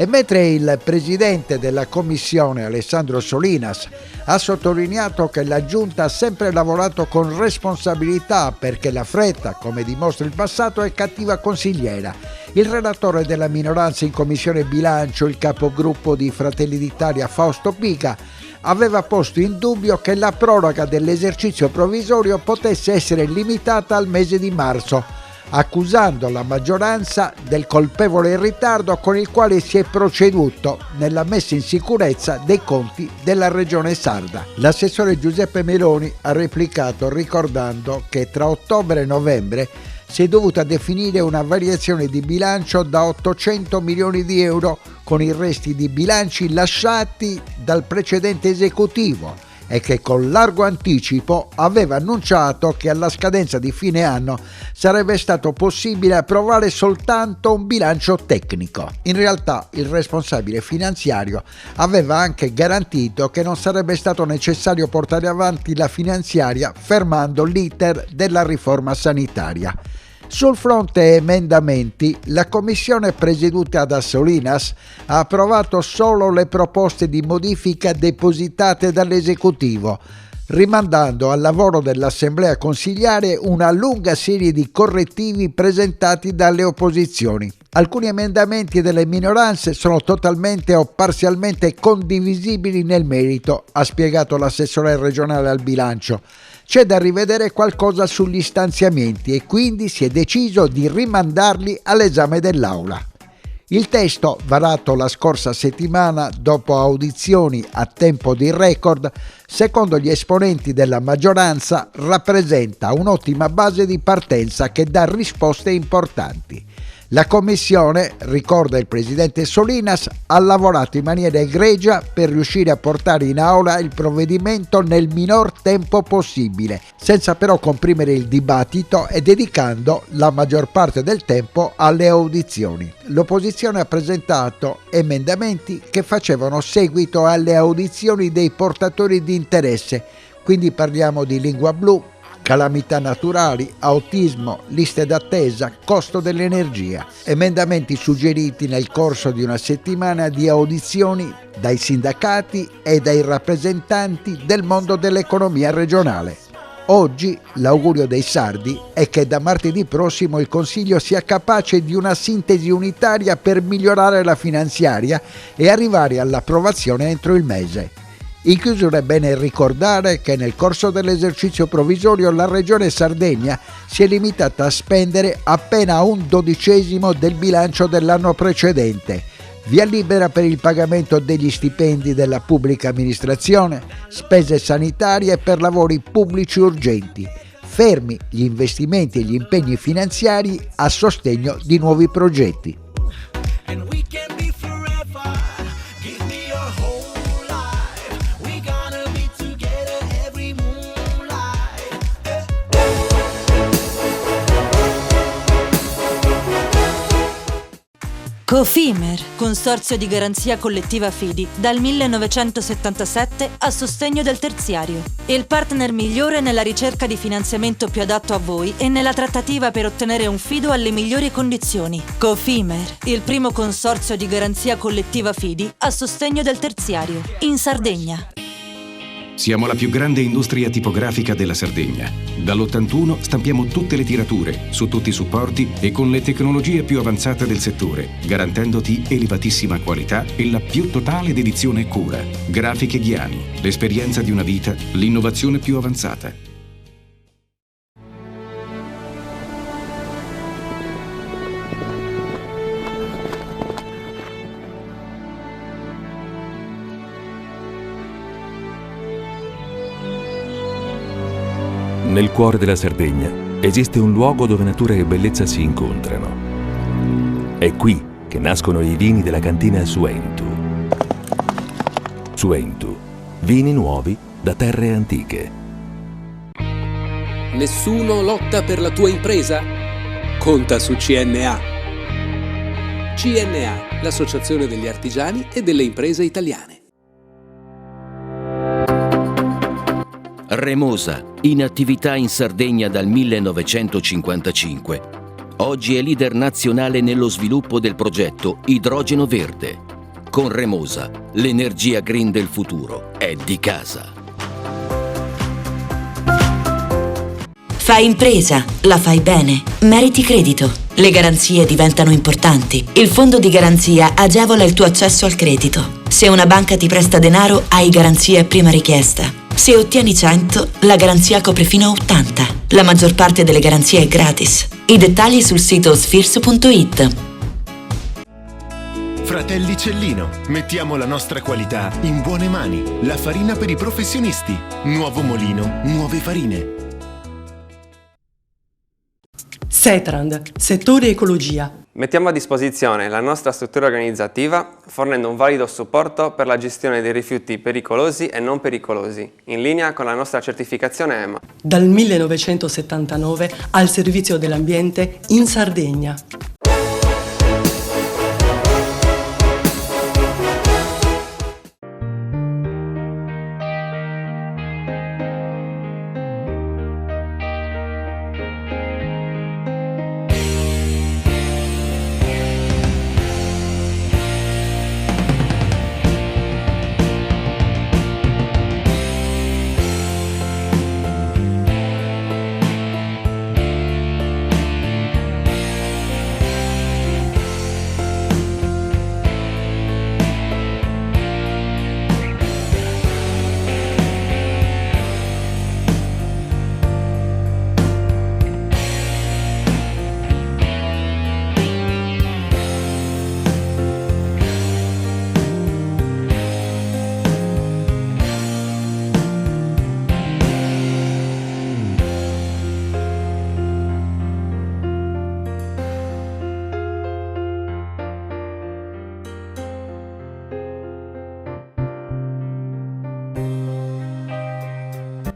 E mentre il presidente della commissione Alessandro Solinas ha sottolineato che la Giunta ha sempre lavorato con responsabilità perché la fretta, come dimostra il passato, è cattiva consigliera, il relatore della minoranza in commissione bilancio, il capogruppo di Fratelli d'Italia Fausto Pica, aveva posto in dubbio che la proroga dell'esercizio provvisorio potesse essere limitata al mese di marzo, accusando la maggioranza del colpevole ritardo con il quale si è proceduto nella messa in sicurezza dei conti della regione sarda. L'assessore Giuseppe Meloni ha replicato ricordando che tra ottobre e novembre si è dovuta definire una variazione di bilancio da 800 milioni di euro con i resti di bilanci lasciati dal precedente esecutivo e che con largo anticipo aveva annunciato che alla scadenza di fine anno sarebbe stato possibile approvare soltanto un bilancio tecnico. In realtà il responsabile finanziario aveva anche garantito che non sarebbe stato necessario portare avanti la finanziaria fermando l'iter della riforma sanitaria. Sul fronte emendamenti, la commissione presieduta da Solinas ha approvato solo le proposte di modifica depositate dall'esecutivo, rimandando al lavoro dell'Assemblea consiliare una lunga serie di correttivi presentati dalle opposizioni. Alcuni emendamenti delle minoranze sono totalmente o parzialmente condivisibili nel merito, ha spiegato l'assessore regionale al bilancio. C'è da rivedere qualcosa sugli stanziamenti e quindi si è deciso di rimandarli all'esame dell'Aula. Il testo, varato la scorsa settimana dopo audizioni a tempo di record, secondo gli esponenti della maggioranza, rappresenta un'ottima base di partenza che dà risposte importanti. La Commissione, ricorda il presidente Solinas, ha lavorato in maniera egregia per riuscire a portare in aula il provvedimento nel minor tempo possibile, senza però comprimere il dibattito e dedicando la maggior parte del tempo alle audizioni. L'opposizione ha presentato emendamenti che facevano seguito alle audizioni dei portatori di interesse, quindi parliamo di lingua blu, calamità naturali, autismo, liste d'attesa, costo dell'energia. Emendamenti suggeriti nel corso di una settimana di audizioni dai sindacati e dai rappresentanti del mondo dell'economia regionale. Oggi l'augurio dei sardi è che da martedì prossimo il Consiglio sia capace di una sintesi unitaria per migliorare la finanziaria e arrivare all'approvazione entro il mese. In chiusura è bene ricordare che nel corso dell'esercizio provvisorio la Regione Sardegna si è limitata a spendere appena 1/12 del bilancio dell'anno precedente. Via libera per il pagamento degli stipendi della pubblica amministrazione, spese sanitarie e per lavori pubblici urgenti. Fermi gli investimenti e gli impegni finanziari a sostegno di nuovi progetti. Cofimer, consorzio di garanzia collettiva Fidi, dal 1977 a sostegno del terziario. Il partner migliore nella ricerca di finanziamento più adatto a voi e nella trattativa per ottenere un fido alle migliori condizioni. Cofimer, il primo consorzio di garanzia collettiva Fidi a sostegno del terziario, in Sardegna. Siamo la più grande industria tipografica della Sardegna. Dall'81 stampiamo tutte le tirature, su tutti i supporti e con le tecnologie più avanzate del settore, garantendoti elevatissima qualità e la più totale dedizione e cura. Grafiche Ghiani, l'esperienza di una vita, l'innovazione più avanzata. Nel cuore della Sardegna esiste un luogo dove natura e bellezza si incontrano. È qui che nascono i vini della cantina Suentu. Suentu, vini nuovi da terre antiche. Nessuno lotta per la tua impresa? Conta su CNA. CNA, l'associazione degli artigiani e delle imprese italiane. Remosa, in attività in Sardegna dal 1955. Oggi è leader nazionale nello sviluppo del progetto Idrogeno Verde. Con Remosa, l'energia green del futuro è di casa. Fai impresa, la fai bene, meriti credito. Le garanzie diventano importanti. Il fondo di garanzia agevola il tuo accesso al credito. Se una banca ti presta denaro, hai garanzia a prima richiesta. Se ottieni 100, la garanzia copre fino a 80. La maggior parte delle garanzie è gratis. I dettagli sul sito sfirso.it. Fratelli Cellino, mettiamo la nostra qualità in buone mani. La farina per i professionisti. Nuovo mulino, nuove farine. Setrand, settore ecologia. Mettiamo a disposizione la nostra struttura organizzativa fornendo un valido supporto per la gestione dei rifiuti pericolosi e non pericolosi, in linea con la nostra certificazione EMA. Dal 1979 al servizio dell'ambiente in Sardegna.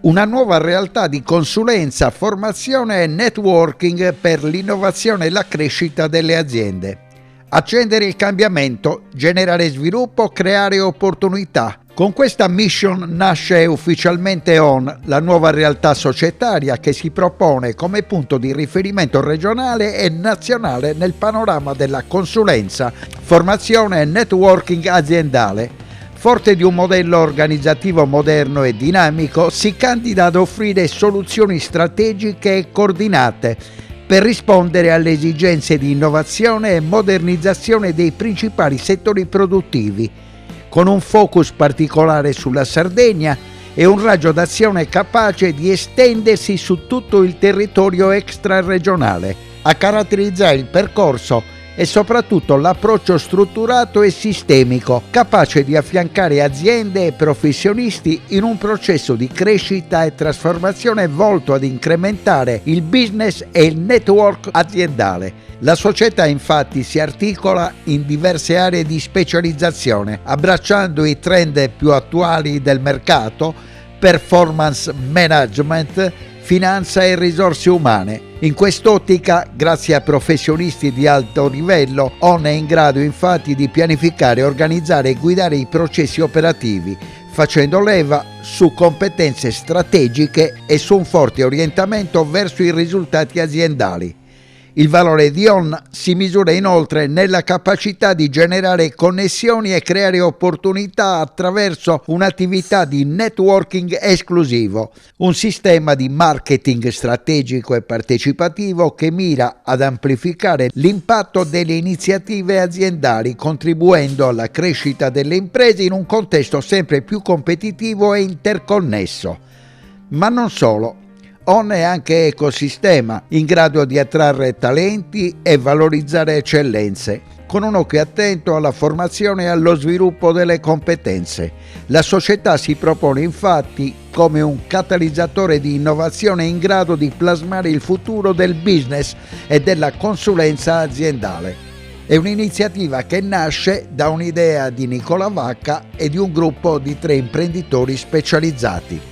Una nuova realtà di consulenza, formazione e networking per l'innovazione e la crescita delle aziende. Accendere il cambiamento, generare sviluppo, creare opportunità. Con questa mission nasce ufficialmente ON, la nuova realtà societaria che si propone come punto di riferimento regionale e nazionale nel panorama della consulenza, formazione e networking aziendale. Forte di un modello organizzativo moderno e dinamico, si candida ad offrire soluzioni strategiche e coordinate per rispondere alle esigenze di innovazione e modernizzazione dei principali settori produttivi, con un focus particolare sulla Sardegna e un raggio d'azione capace di estendersi su tutto il territorio extraregionale. A caratterizzare il percorso e soprattutto l'approccio strutturato e sistemico, capace di affiancare aziende e professionisti in un processo di crescita e trasformazione volto ad incrementare il business e il network aziendale. La società infatti si articola in diverse aree di specializzazione, abbracciando i trend più attuali del mercato, performance management, finanza e risorse umane. In quest'ottica, grazie a professionisti di alto livello, ON è in grado infatti di pianificare, organizzare e guidare i processi operativi, facendo leva su competenze strategiche e su un forte orientamento verso i risultati aziendali. Il valore di ON si misura inoltre nella capacità di generare connessioni e creare opportunità attraverso un'attività di networking esclusivo, un sistema di marketing strategico e partecipativo che mira ad amplificare l'impatto delle iniziative aziendali, contribuendo alla crescita delle imprese in un contesto sempre più competitivo e interconnesso. Ma non solo. ON è anche ecosistema, in grado di attrarre talenti e valorizzare eccellenze, con un occhio attento alla formazione e allo sviluppo delle competenze. La società si propone infatti come un catalizzatore di innovazione in grado di plasmare il futuro del business e della consulenza aziendale. È un'iniziativa che nasce da un'idea di Nicola Vacca e di un gruppo di 3 imprenditori specializzati.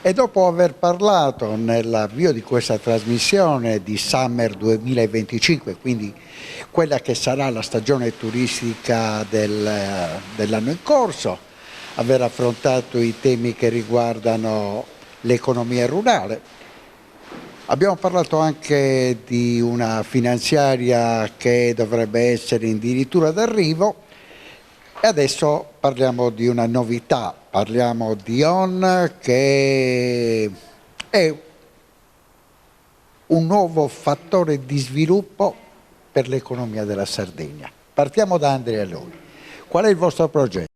E dopo aver parlato nell'avvio di questa trasmissione di Summer 2025, quindi quella che sarà la stagione turistica dell'anno in corso, aver affrontato i temi che riguardano l'economia rurale. Abbiamo parlato anche di una finanziaria che dovrebbe essere addirittura d'arrivo e adesso parliamo di una novità, parliamo di ON che è un nuovo fattore di sviluppo per l'economia della Sardegna. Partiamo da Andrea Lori. Qual è il vostro progetto?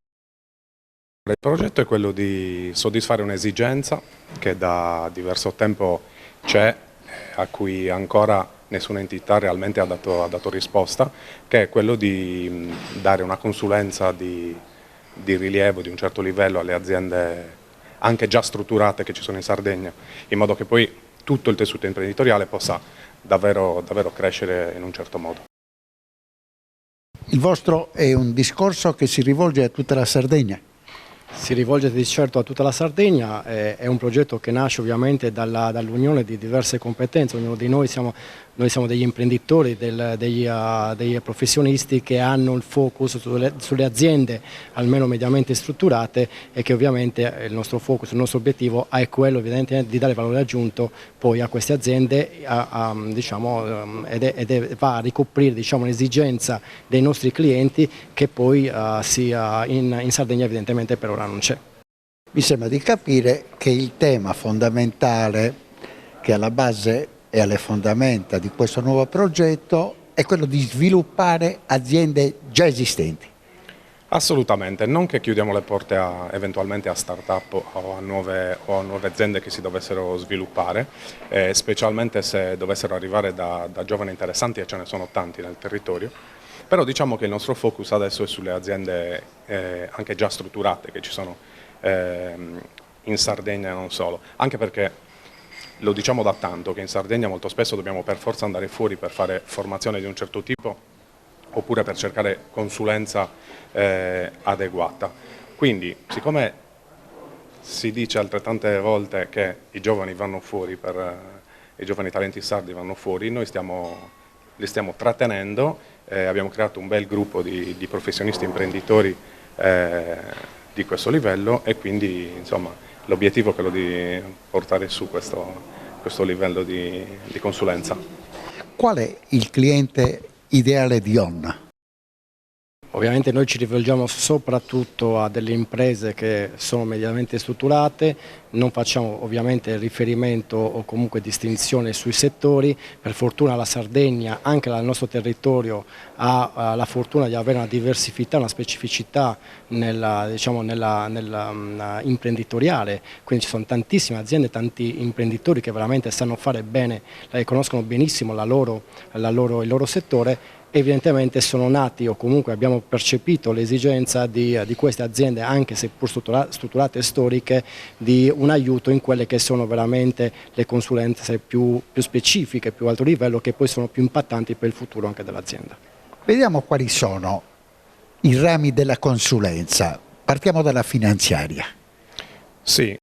Il progetto è quello di soddisfare un'esigenza che da diverso tempo c'è, a cui ancora nessuna entità realmente ha dato risposta, che è quello di dare una consulenza di rilievo di un certo livello alle aziende anche già strutturate che ci sono in Sardegna, in modo che poi tutto il tessuto imprenditoriale possa davvero crescere in un certo modo. Il vostro è un discorso che si rivolge a tutta la Sardegna? Si rivolge di certo a tutta la Sardegna, è un progetto che nasce ovviamente dall'unione di diverse competenze, ognuno di noi siamo degli imprenditori, dei professionisti che hanno il focus sulle aziende almeno mediamente strutturate e che ovviamente il nostro focus, il nostro obiettivo è quello evidentemente di dare valore aggiunto poi a queste aziende ed va a ricoprire l'esigenza dei nostri clienti che poi in Sardegna evidentemente per ora non c'è. Mi sembra di capire che il tema fondamentale che è alla base e alle fondamenta di questo nuovo progetto è quello di sviluppare aziende già esistenti. Assolutamente, non che chiudiamo le porte eventualmente a start-up o a nuove aziende che si dovessero sviluppare, specialmente se dovessero arrivare da giovani interessanti, e ce ne sono tanti nel territorio. Però diciamo che il nostro focus adesso è sulle aziende anche già strutturate che ci sono in Sardegna e non solo, anche perché lo diciamo da tanto che in Sardegna molto spesso dobbiamo per forza andare fuori per fare formazione di un certo tipo oppure per cercare consulenza adeguata. Quindi, siccome si dice altrettante volte che i giovani vanno fuori, i giovani talenti sardi vanno fuori, noi li stiamo trattenendo, abbiamo creato un bel gruppo di professionisti imprenditori di questo livello e quindi insomma l'obiettivo è quello di portare su questo livello di consulenza. Qual è il cliente ideale di ON? Ovviamente noi ci rivolgiamo soprattutto a delle imprese che sono mediamente strutturate, non facciamo ovviamente riferimento o comunque distinzione sui settori. Per fortuna la Sardegna, anche nel nostro territorio, ha la fortuna di avere una diversità, una specificità nella imprenditoriale, quindi ci sono tantissime aziende, tanti imprenditori che veramente sanno fare bene, conoscono benissimo il loro settore. Evidentemente sono nati o comunque abbiamo percepito l'esigenza di queste aziende, anche se pur strutturate e storiche, di un aiuto in quelle che sono veramente le consulenze più specifiche, più alto livello, che poi sono più impattanti per il futuro anche dell'azienda. Vediamo quali sono i rami della consulenza. Partiamo dalla finanziaria. Sì,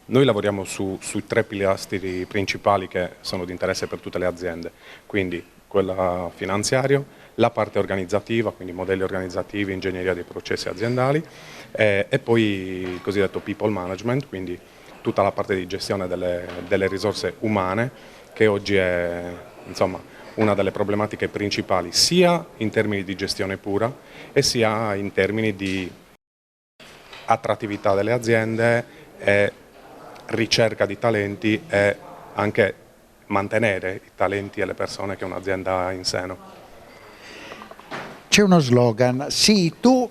noi lavoriamo sui 3 pilastri principali che sono di interesse per tutte le aziende, quindi quella finanziaria, la parte organizzativa, quindi modelli organizzativi, ingegneria dei processi aziendali e poi il cosiddetto people management, quindi tutta la parte di gestione delle risorse umane, che oggi è insomma una delle problematiche principali sia in termini di gestione pura e sia in termini di attrattività delle aziende e ricerca di talenti e anche mantenere i talenti e le persone che un'azienda ha in seno. C'è uno slogan, sii tu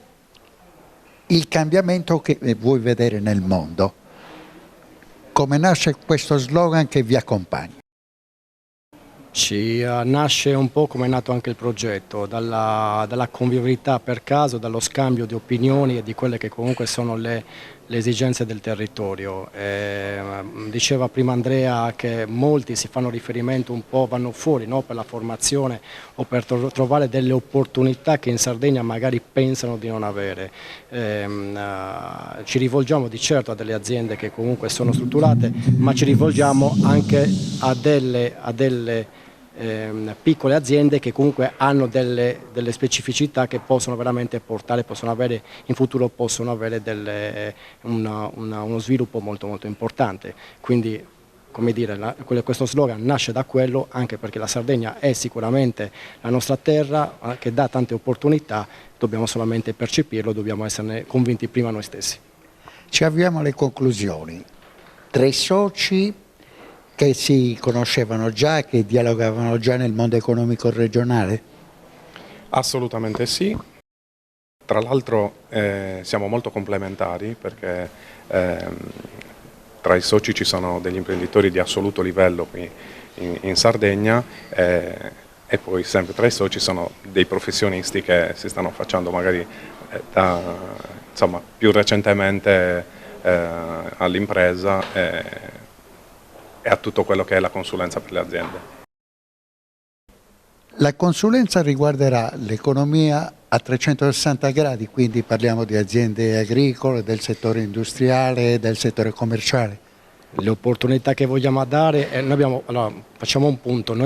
il cambiamento che vuoi vedere nel mondo. Come nasce questo slogan che vi accompagna? Nasce un po' come è nato anche il progetto, dalla convivialità per caso, dallo scambio di opinioni e di quelle che comunque sono le esigenze del territorio. Diceva prima Andrea che molti si fanno riferimento un po', vanno fuori, no, per la formazione o per trovare delle opportunità che in Sardegna magari pensano di non avere. Ci rivolgiamo di certo a delle aziende che comunque sono strutturate, ma ci rivolgiamo anche a delle piccole aziende che comunque hanno delle specificità che possono veramente portare, in futuro possono avere uno sviluppo molto molto importante. Quindi, come dire, questo slogan nasce da quello, anche perché la Sardegna è sicuramente la nostra terra che dà tante opportunità, dobbiamo solamente percepirlo, dobbiamo esserne convinti prima noi stessi. Ci avviamo alle conclusioni. 3 soci che si conoscevano già, che dialogavano già nel mondo economico regionale? Assolutamente sì. Tra l'altro siamo molto complementari perché tra i soci ci sono degli imprenditori di assoluto livello qui in Sardegna e poi sempre tra i soci sono dei professionisti che si stanno affacciando magari più recentemente all'impresa e a tutto quello che è la consulenza per le aziende. La consulenza riguarderà l'economia a 360 gradi, quindi parliamo di aziende agricole, del settore industriale, del settore commerciale. Le opportunità che vogliamo dare, facciamo un punto,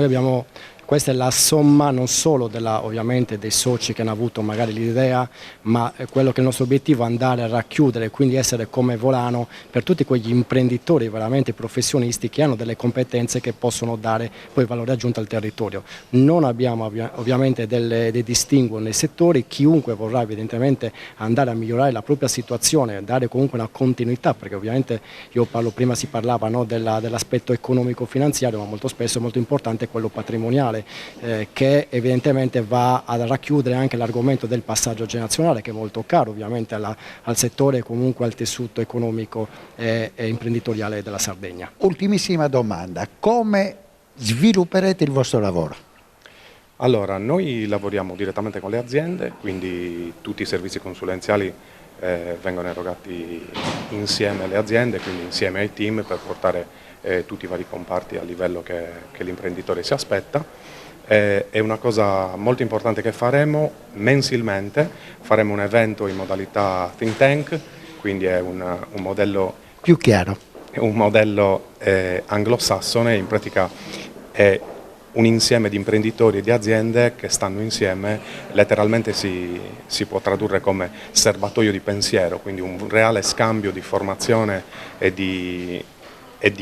questa è la somma non solo ovviamente dei soci che hanno avuto magari l'idea, ma quello che è il nostro obiettivo è andare a racchiudere, quindi essere come volano per tutti quegli imprenditori veramente professionisti che hanno delle competenze che possono dare poi valore aggiunto al territorio. Non abbiamo ovviamente dei distinguo nei settori, chiunque vorrà evidentemente andare a migliorare la propria situazione, dare comunque una continuità, perché ovviamente prima si parlava dell'aspetto economico-finanziario, ma molto spesso è molto importante quello patrimoniale, che evidentemente va a racchiudere anche l'argomento del passaggio generazionale, che è molto caro ovviamente al settore e comunque al tessuto economico e imprenditoriale della Sardegna. Ultimissima domanda, come svilupperete il vostro lavoro? Allora, noi lavoriamo direttamente con le aziende, quindi tutti i servizi consulenziali vengono erogati insieme alle aziende, quindi insieme ai team per portare tutti i vari comparti al livello che l'imprenditore si aspetta. È una cosa molto importante che faremo mensilmente, faremo un evento in modalità think tank, quindi è un modello più chiaro, è un modello anglosassone, in pratica è un insieme di imprenditori e di aziende che stanno insieme, letteralmente si può tradurre come serbatoio di pensiero, quindi un reale scambio di formazione e di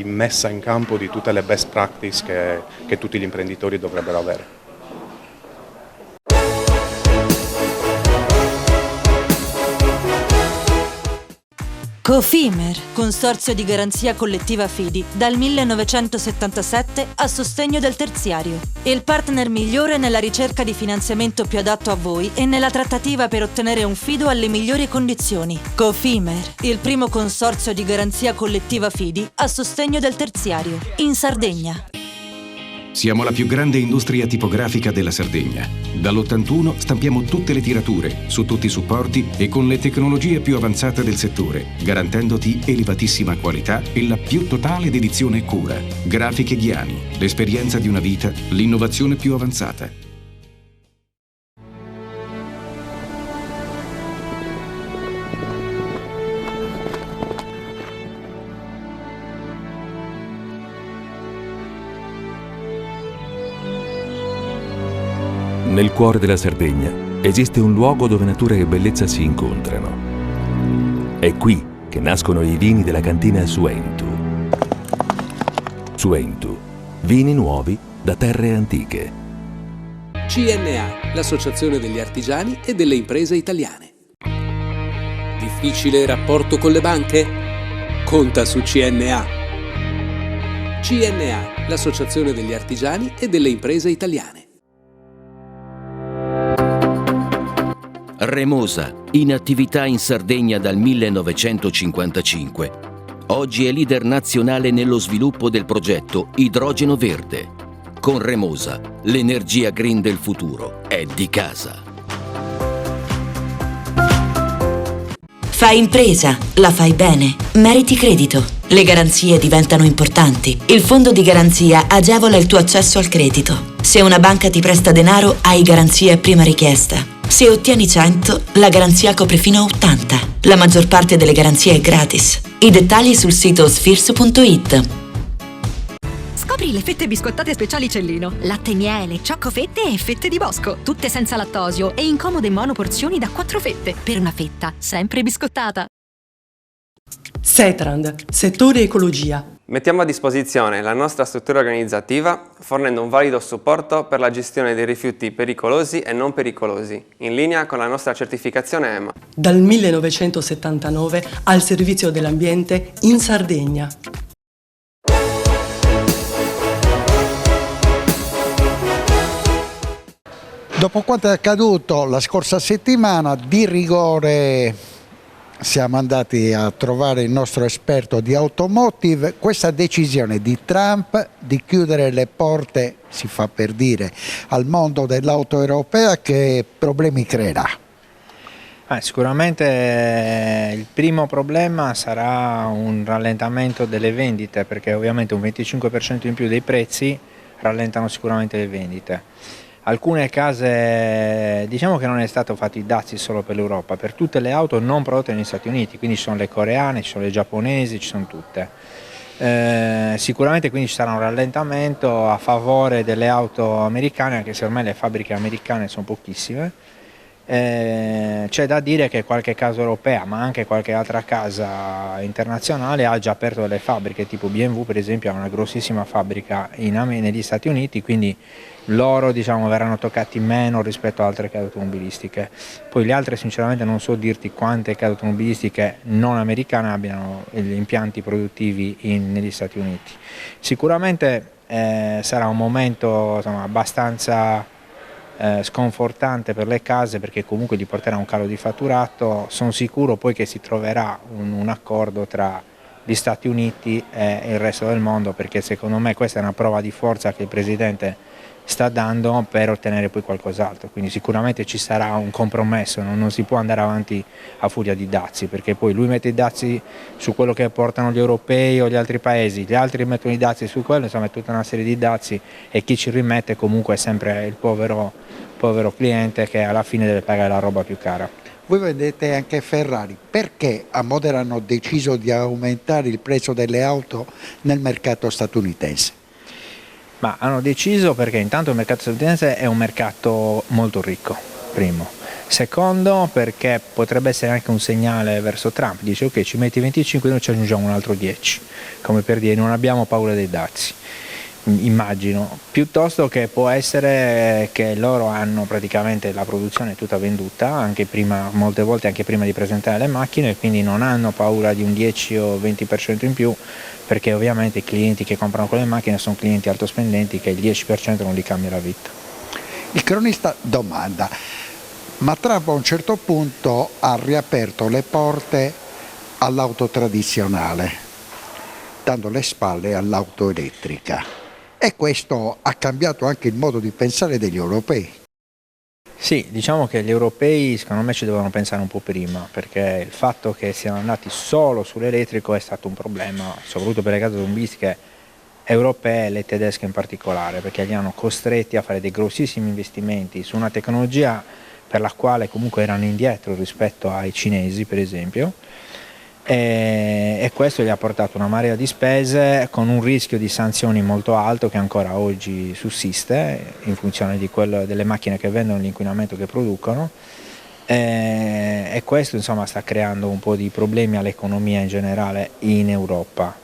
messa in campo di tutte le best practice che tutti gli imprenditori dovrebbero avere. Cofimer, consorzio di garanzia collettiva Fidi, dal 1977 a sostegno del terziario. Il partner migliore nella ricerca di finanziamento più adatto a voi e nella trattativa per ottenere un fido alle migliori condizioni. Cofimer, il primo consorzio di garanzia collettiva Fidi a sostegno del terziario, in Sardegna. Siamo la più grande industria tipografica della Sardegna. Dall'81 stampiamo tutte le tirature, su tutti i supporti e con le tecnologie più avanzate del settore, garantendoti elevatissima qualità e la più totale dedizione e cura. Grafiche Ghiani, l'esperienza di una vita, l'innovazione più avanzata. Nel cuore della Sardegna esiste un luogo dove natura e bellezza si incontrano. È qui che nascono i vini della cantina Suentu. Suentu, vini nuovi da terre antiche. CNA, l'associazione degli artigiani e delle imprese italiane. Difficile rapporto con le banche? Conta su CNA. CNA, l'associazione degli artigiani e delle imprese italiane. Remosa, in attività in Sardegna dal 1955. Oggi è leader nazionale nello sviluppo del progetto Idrogeno Verde. Con Remosa, l'energia green del futuro è di casa. Fai impresa, la fai bene, meriti credito. Le garanzie diventano importanti. Il fondo di garanzia agevola il tuo accesso al credito. Se una banca ti presta denaro, hai garanzia a prima richiesta. Se ottieni 100, la garanzia copre fino a 80. La maggior parte delle garanzie è gratis. I dettagli sul sito sfirso.it. Scopri le fette biscottate speciali Cellino. Latte e miele, cioccolafette e fette di bosco. Tutte senza lattosio e in comode monoporzioni da 4 fette. Per una fetta sempre biscottata. Setrand, settore ecologia. Mettiamo a disposizione la nostra struttura organizzativa fornendo un valido supporto per la gestione dei rifiuti pericolosi e non pericolosi, in linea con la nostra certificazione EMA. Dal 1979 al servizio dell'ambiente in Sardegna. Dopo quanto è accaduto la scorsa settimana, di rigore siamo andati a trovare il nostro esperto di automotive. Questa decisione di Trump di chiudere le porte, si fa per dire, al mondo dell'auto europea, che problemi creerà? Sicuramente il primo problema sarà un rallentamento delle vendite, perché ovviamente un 25% in più dei prezzi rallentano sicuramente le vendite. Alcune case, diciamo che non è stato fatto i dazi solo per l'Europa, per tutte le auto non prodotte negli Stati Uniti, quindi ci sono le coreane, ci sono le giapponesi, ci sono tutte. Sicuramente quindi ci sarà un rallentamento a favore delle auto americane, anche se ormai le fabbriche americane sono pochissime. C'è da dire che qualche casa europea, ma anche qualche altra casa internazionale, ha già aperto delle fabbriche, tipo BMW per esempio ha una grossissima fabbrica negli Stati Uniti, quindi loro verranno toccati meno rispetto ad altre case automobilistiche. Poi le altre sinceramente non so dirti quante case automobilistiche non americane abbiano gli impianti produttivi negli Stati Uniti. Sicuramente sarà un momento abbastanza sconfortante per le case, perché comunque gli porterà un calo di fatturato. Sono sicuro poi che si troverà un accordo tra gli Stati Uniti e il resto del mondo, perché secondo me questa è una prova di forza che il Presidente sta dando per ottenere poi qualcos'altro, quindi sicuramente ci sarà un compromesso, non si può andare avanti a furia di dazi, perché poi lui mette i dazi su quello che portano gli europei o gli altri paesi, gli altri mettono i dazi su quello, insomma è tutta una serie di dazi, e chi ci rimette comunque è sempre il povero cliente che alla fine deve pagare la roba più cara. Voi vedete anche Ferrari, perché a Modena hanno deciso di aumentare il prezzo delle auto nel mercato statunitense? Ma hanno deciso perché intanto il mercato statunitense è un mercato molto ricco, primo. Secondo, perché potrebbe essere anche un segnale verso Trump, dice ok, ci metti 25 e noi ci aggiungiamo un altro 10, come per dire non abbiamo paura dei dazi, immagino, piuttosto che può essere che loro hanno praticamente la produzione tutta venduta, anche prima, molte volte anche prima di presentare le macchine, e quindi non hanno paura di un 10 o 20% in più, perché ovviamente i clienti che comprano quelle macchine sono clienti altospendenti che il 10% non gli cambia la vita. Il cronista domanda, ma Trump a un certo punto ha riaperto le porte all'auto tradizionale, dando le spalle all'auto elettrica, e questo ha cambiato anche il modo di pensare degli europei. Sì, diciamo che gli europei secondo me ci dovevano pensare un po' prima, perché il fatto che siano andati solo sull'elettrico è stato un problema, soprattutto per le case automobilistiche europee, le tedesche in particolare, perché li hanno costretti a fare dei grossissimi investimenti su una tecnologia per la quale comunque erano indietro rispetto ai cinesi per esempio, e questo gli ha portato una marea di spese con un rischio di sanzioni molto alto che ancora oggi sussiste in funzione di delle macchine che vendono, l'inquinamento che producono, e questo insomma sta creando un po' di problemi all'economia in generale in Europa.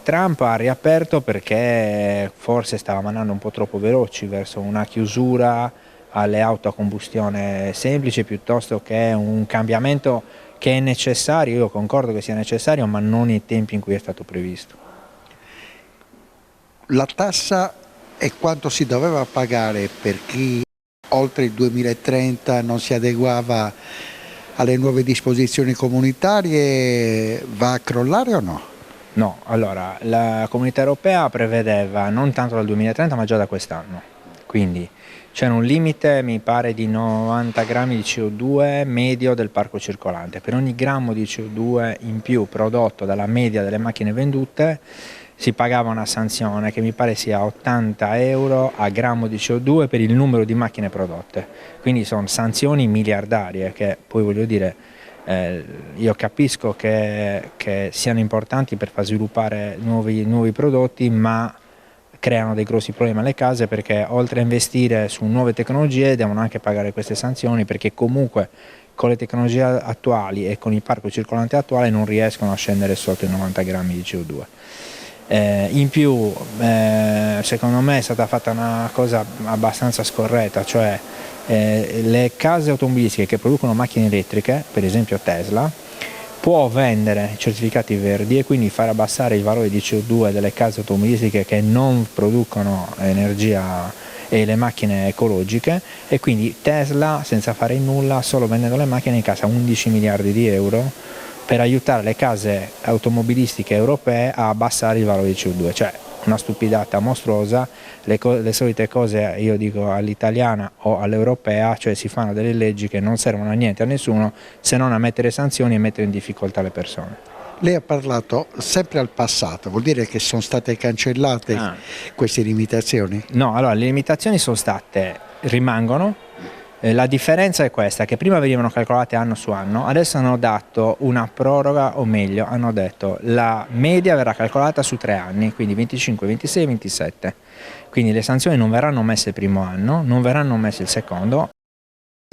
Trump ha riaperto perché forse stava andando un po' troppo veloci verso una chiusura alle auto a combustione semplice piuttosto che un cambiamento che è necessario, io concordo che sia necessario, ma non nei tempi in cui è stato previsto. La tassa e quanto si doveva pagare per chi oltre il 2030 non si adeguava alle nuove disposizioni comunitarie va a crollare o no? No, allora la Comunità Europea prevedeva non tanto dal 2030 ma già da quest'anno, quindi c'era un limite, mi pare, di 90 grammi di CO2 medio del parco circolante. Per ogni grammo di CO2 in più prodotto dalla media delle macchine vendute si pagava una sanzione che mi pare sia 80 euro a grammo di CO2 per il numero di macchine prodotte. Quindi sono sanzioni miliardarie che poi voglio dire, io capisco che siano importanti per far sviluppare nuovi prodotti, ma creano dei grossi problemi alle case, perché oltre a investire su nuove tecnologie devono anche pagare queste sanzioni, perché comunque con le tecnologie attuali e con il parco circolante attuale non riescono a scendere sotto i 90 grammi di CO2. In più secondo me è stata fatta una cosa abbastanza scorretta, cioè le case automobilistiche che producono macchine elettriche, per esempio Tesla, può vendere certificati verdi e quindi far abbassare il valore di CO2 delle case automobilistiche che non producono energia e le macchine ecologiche, e quindi Tesla, senza fare nulla, solo vendendo le macchine, incassa 11 miliardi di euro per aiutare le case automobilistiche europee a abbassare il valore di CO2, cioè una stupidata mostruosa. Le solite cose, io dico all'italiana o all'europea, cioè si fanno delle leggi che non servono a niente a nessuno se non a mettere sanzioni e mettere in difficoltà le persone. Lei ha parlato sempre al passato, vuol dire che sono state cancellate queste limitazioni? No, allora le limitazioni rimangono. La differenza è questa, che prima venivano calcolate anno su anno, adesso hanno dato una proroga, o meglio hanno detto la media verrà calcolata su 3 anni, quindi 25, 26 e 27. Quindi le sanzioni non verranno messe il primo anno, non verranno messe il secondo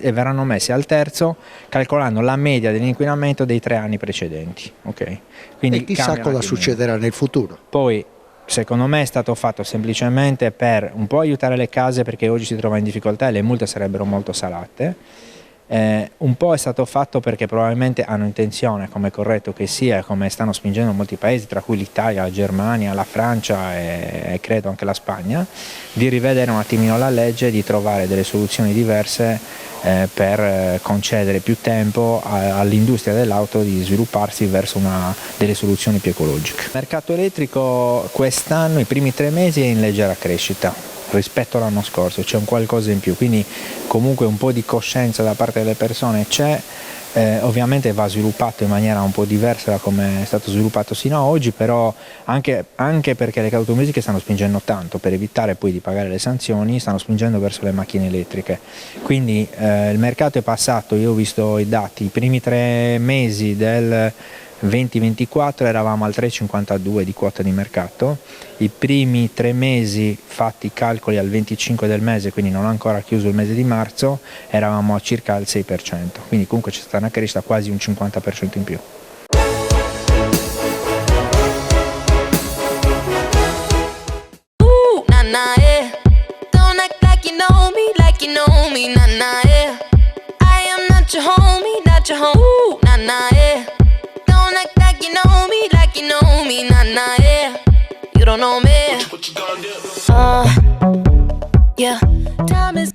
e verranno messe al terzo, calcolando la media dell'inquinamento dei 3 anni precedenti. Okay? Quindi e chissà cosa succederà nel futuro. Poi secondo me è stato fatto semplicemente per un po' aiutare le case, perché oggi si trova in difficoltà e le multe sarebbero molto salate. Un po' è stato fatto perché probabilmente hanno intenzione, come è corretto che sia, come stanno spingendo molti paesi, tra cui l'Italia, la Germania, la Francia e credo anche la Spagna, di rivedere un attimino la legge, di trovare delle soluzioni diverse per concedere più tempo all'industria dell'auto di svilupparsi verso delle soluzioni più ecologiche. Il mercato elettrico quest'anno, i primi 3 mesi, è in leggera crescita rispetto all'anno scorso, c'è un qualcosa in più, quindi comunque un po' di coscienza da parte delle persone c'è. Ovviamente va sviluppato in maniera un po' diversa da come è stato sviluppato sino a oggi, però anche perché le case automobilistiche stanno spingendo tanto, per evitare poi di pagare le sanzioni, stanno spingendo verso le macchine elettriche. Quindi il mercato è passato, io ho visto i dati, i primi 3 mesi del 2024 eravamo al 3,52 di quota di mercato, i primi 3 mesi fatti i calcoli al 25 del mese, quindi non ancora chiuso il mese di marzo, eravamo a circa al 6%, quindi comunque c'è stata una crescita quasi un 50% in più.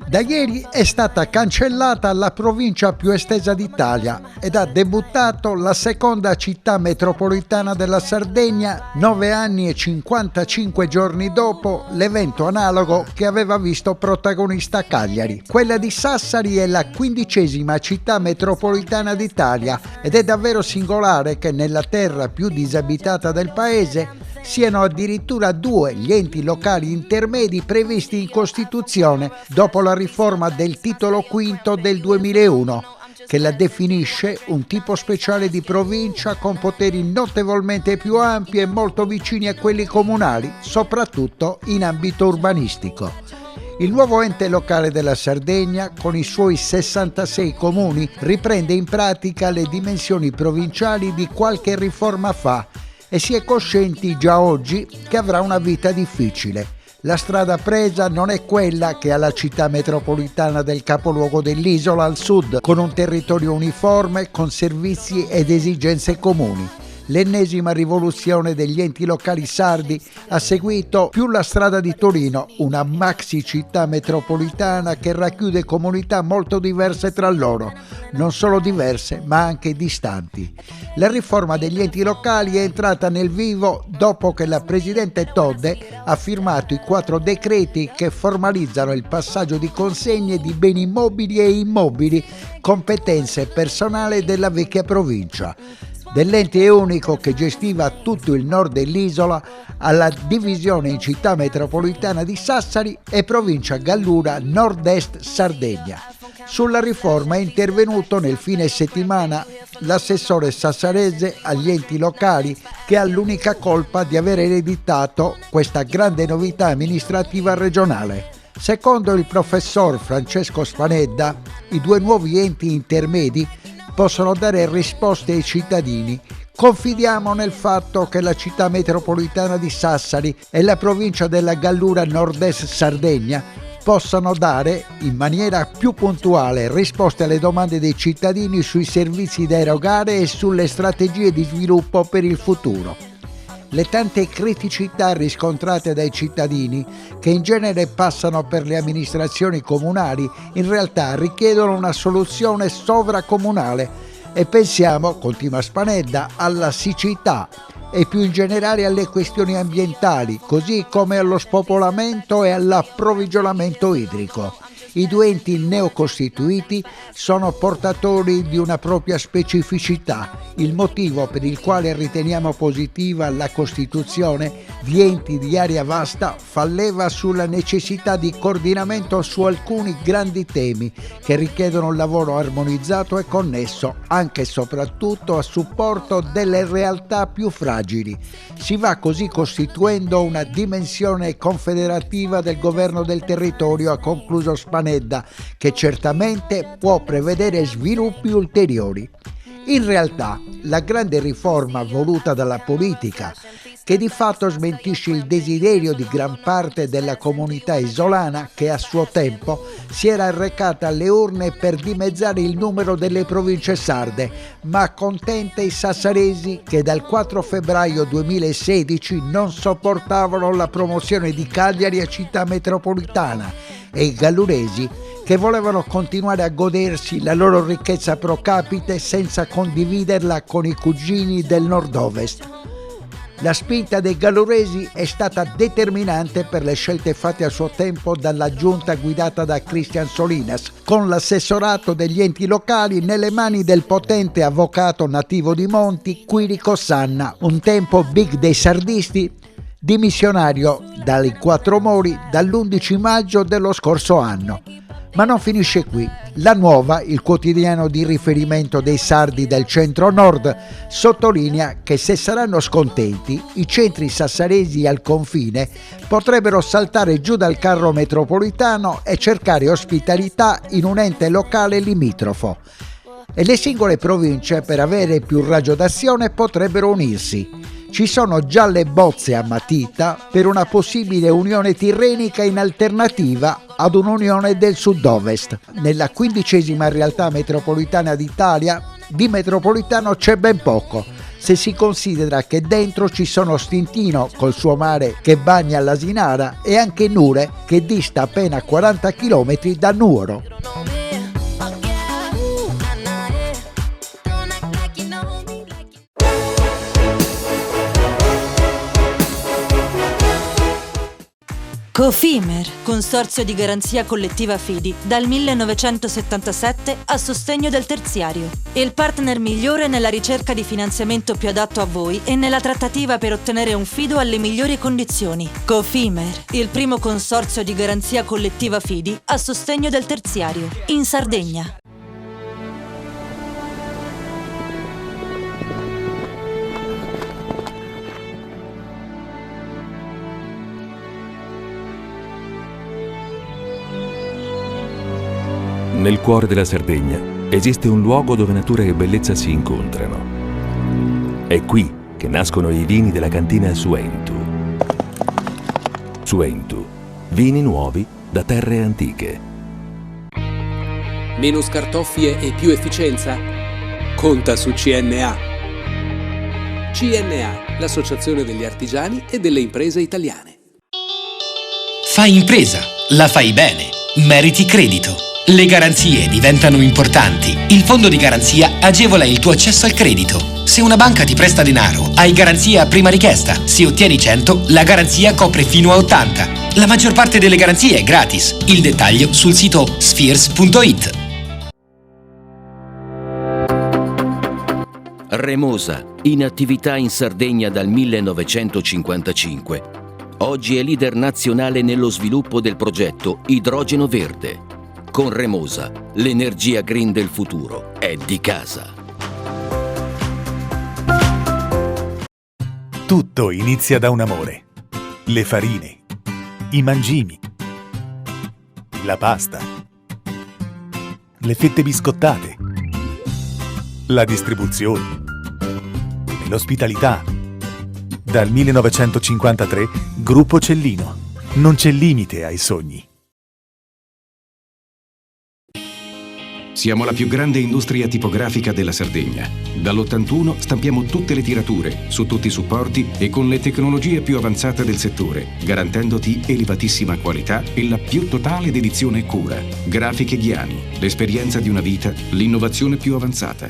Da ieri è stata cancellata la provincia più estesa d'Italia ed ha debuttato la seconda città metropolitana della Sardegna 9 anni e 55 giorni dopo l'evento analogo che aveva visto protagonista Cagliari. Quella di Sassari è la 15ª città metropolitana d'Italia ed è davvero singolare che nella terra più disabitata del paese siano addirittura 2 gli enti locali intermedi previsti in Costituzione dopo la riforma del titolo V del 2001, che la definisce un tipo speciale di provincia con poteri notevolmente più ampi e molto vicini a quelli comunali, soprattutto in ambito urbanistico. Il nuovo ente locale della Sardegna, con i suoi 66 comuni, riprende in pratica le dimensioni provinciali di qualche riforma fa, e si è coscienti già oggi che avrà una vita difficile. La strada presa non è quella che ha la città metropolitana del capoluogo dell'isola al sud, con un territorio uniforme, con servizi ed esigenze comuni. L'ennesima rivoluzione degli enti locali sardi ha seguito più la strada di Torino, una maxi città metropolitana che racchiude comunità molto diverse tra loro, non solo diverse ma anche distanti. La riforma degli enti locali è entrata nel vivo dopo che la Presidente Todde ha firmato i 4 decreti che formalizzano il passaggio di consegne di beni mobili e immobili, competenze personali della vecchia provincia. Dell'ente unico che gestiva tutto il nord dell'isola alla divisione in città metropolitana di Sassari e provincia Gallura Nord-Est Sardegna. Sulla riforma è intervenuto nel fine settimana l'assessore sassarese agli enti locali, che ha l'unica colpa di aver ereditato questa grande novità amministrativa regionale. Secondo il professor Francesco Spanedda, i due nuovi enti intermedi possono dare risposte ai cittadini. Confidiamo nel fatto che la città metropolitana di Sassari e la provincia della Gallura Nord-Est Sardegna possano dare in maniera più puntuale risposte alle domande dei cittadini sui servizi da erogare e sulle strategie di sviluppo per il futuro. Le tante criticità riscontrate dai cittadini, che in genere passano per le amministrazioni comunali, in realtà richiedono una soluzione sovracomunale. E pensiamo, continua Spanedda, alla siccità e più in generale alle questioni ambientali, così come allo spopolamento e all'approvvigionamento idrico. I due enti neocostituiti sono portatori di una propria specificità, il motivo per il quale riteniamo positiva la costituzione di enti di area vasta fa leva sulla necessità di coordinamento su alcuni grandi temi che richiedono un lavoro armonizzato e connesso anche e soprattutto a supporto delle realtà più fragili. Si va così costituendo una dimensione confederativa del governo del territorio, ha concluso Spanedda, che certamente può prevedere sviluppi ulteriori. In realtà, la grande riforma voluta dalla politica, che di fatto smentisce il desiderio di gran parte della comunità isolana che a suo tempo si era recata alle urne per dimezzare il numero delle province sarde, ma accontenta i sassaresi che dal 4 febbraio 2016 non sopportavano la promozione di Cagliari a città metropolitana, e i galluresi che volevano continuare a godersi la loro ricchezza pro capite senza condividerla con i cugini del nord-ovest. La spinta dei galluresi è stata determinante per le scelte fatte a suo tempo dalla giunta guidata da Cristian Solinas, con l'assessorato degli enti locali nelle mani del potente avvocato nativo di Monti, Quirico Sanna, un tempo big dei sardisti, dimissionario dai Quattro Mori dall'11 maggio dello scorso anno. Ma non finisce qui. La Nuova, il quotidiano di riferimento dei sardi del centro-nord, sottolinea che se saranno scontenti, i centri sassaresi al confine potrebbero saltare giù dal carro metropolitano e cercare ospitalità in un ente locale limitrofo. E le singole province, per avere più raggio d'azione, potrebbero unirsi. Ci sono già le bozze a matita per una possibile unione tirrenica in alternativa ad un'unione del sud-ovest. Nella 15ª realtà metropolitana d'Italia di metropolitano c'è ben poco, se si considera che dentro ci sono Stintino col suo mare che bagna l'Asinara e anche Nure, che dista appena 40 km da Nuoro. Cofimer, consorzio di garanzia collettiva Fidi, dal 1977 a sostegno del terziario. Il partner migliore nella ricerca di finanziamento più adatto a voi e nella trattativa per ottenere un fido alle migliori condizioni. Cofimer, il primo consorzio di garanzia collettiva Fidi a sostegno del terziario, in Sardegna. Nel cuore della Sardegna esiste un luogo dove natura e bellezza si incontrano. È qui che nascono i vini della cantina Suentu. Suentu, vini nuovi da terre antiche. Meno scartoffie e più efficienza? Conta su CNA. CNA, l'associazione degli artigiani e delle imprese italiane. Fai impresa, la fai bene, meriti credito. Le garanzie diventano importanti. Il fondo di garanzia agevola il tuo accesso al credito. Se una banca ti presta denaro, hai garanzia a prima richiesta. Se ottieni 100, la garanzia copre fino a 80. La maggior parte delle garanzie è gratis. Il dettaglio sul sito spheres.it. Remosa, in attività in Sardegna dal 1955. Oggi è leader nazionale nello sviluppo del progetto Idrogeno Verde. Con Remosa, l'energia green del futuro è di casa. Tutto inizia da un amore. Le farine, i mangimi, la pasta, le fette biscottate, la distribuzione e l'ospitalità. Dal 1953, Gruppo Cellino. Non c'è limite ai sogni. Siamo la più grande industria tipografica della Sardegna. Dall'81 stampiamo tutte le tirature, su tutti i supporti e con le tecnologie più avanzate del settore, garantendoti elevatissima qualità e la più totale dedizione e cura. Grafiche Ghiani, l'esperienza di una vita, l'innovazione più avanzata.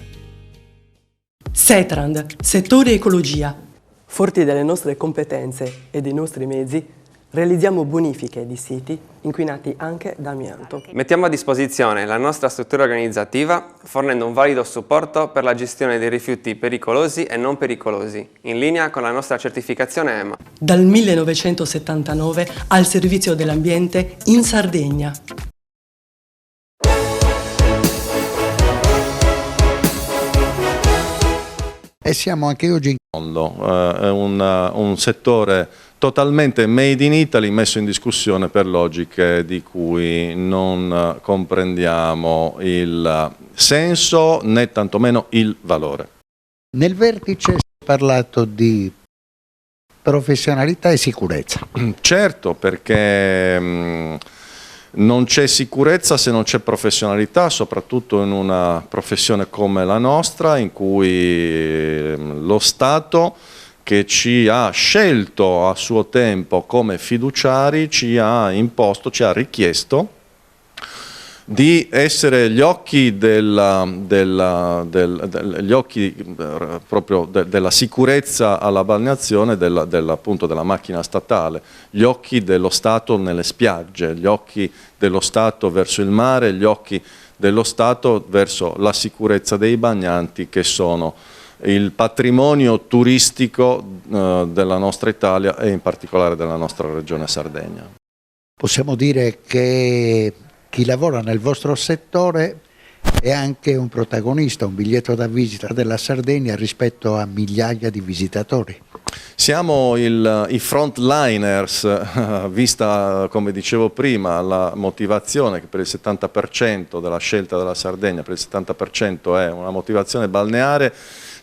Setrand, settore ecologia. Forti delle nostre competenze e dei nostri mezzi, realizziamo bonifiche di siti inquinati anche da amianto. Mettiamo a disposizione la nostra struttura organizzativa fornendo un valido supporto per la gestione dei rifiuti pericolosi e non pericolosi, in linea con la nostra certificazione EMA. Dal 1979 al servizio dell'ambiente in Sardegna. E siamo anche oggi in mondo, è un settore totalmente made in Italy, messo in discussione per logiche di cui non comprendiamo il senso né tantomeno il valore. Nel vertice si è parlato di professionalità e sicurezza. Certo, perché non c'è sicurezza se non c'è professionalità, soprattutto in una professione come la nostra, in cui lo Stato, che ci ha scelto a suo tempo come fiduciari, ci ha imposto, ci ha richiesto di essere gli occhi della sicurezza alla balneazione appunto della macchina statale, gli occhi dello Stato nelle spiagge, gli occhi dello Stato verso il mare, gli occhi dello Stato verso la sicurezza dei bagnanti, che sono il patrimonio turistico della nostra Italia e in particolare della nostra regione Sardegna. Possiamo dire che chi lavora nel vostro settore è anche un protagonista, un biglietto da visita della Sardegna rispetto a migliaia di visitatori. Siamo i frontliners, vista, come dicevo prima, la motivazione che per il 70% della scelta della Sardegna, per il 70% è una motivazione balneare.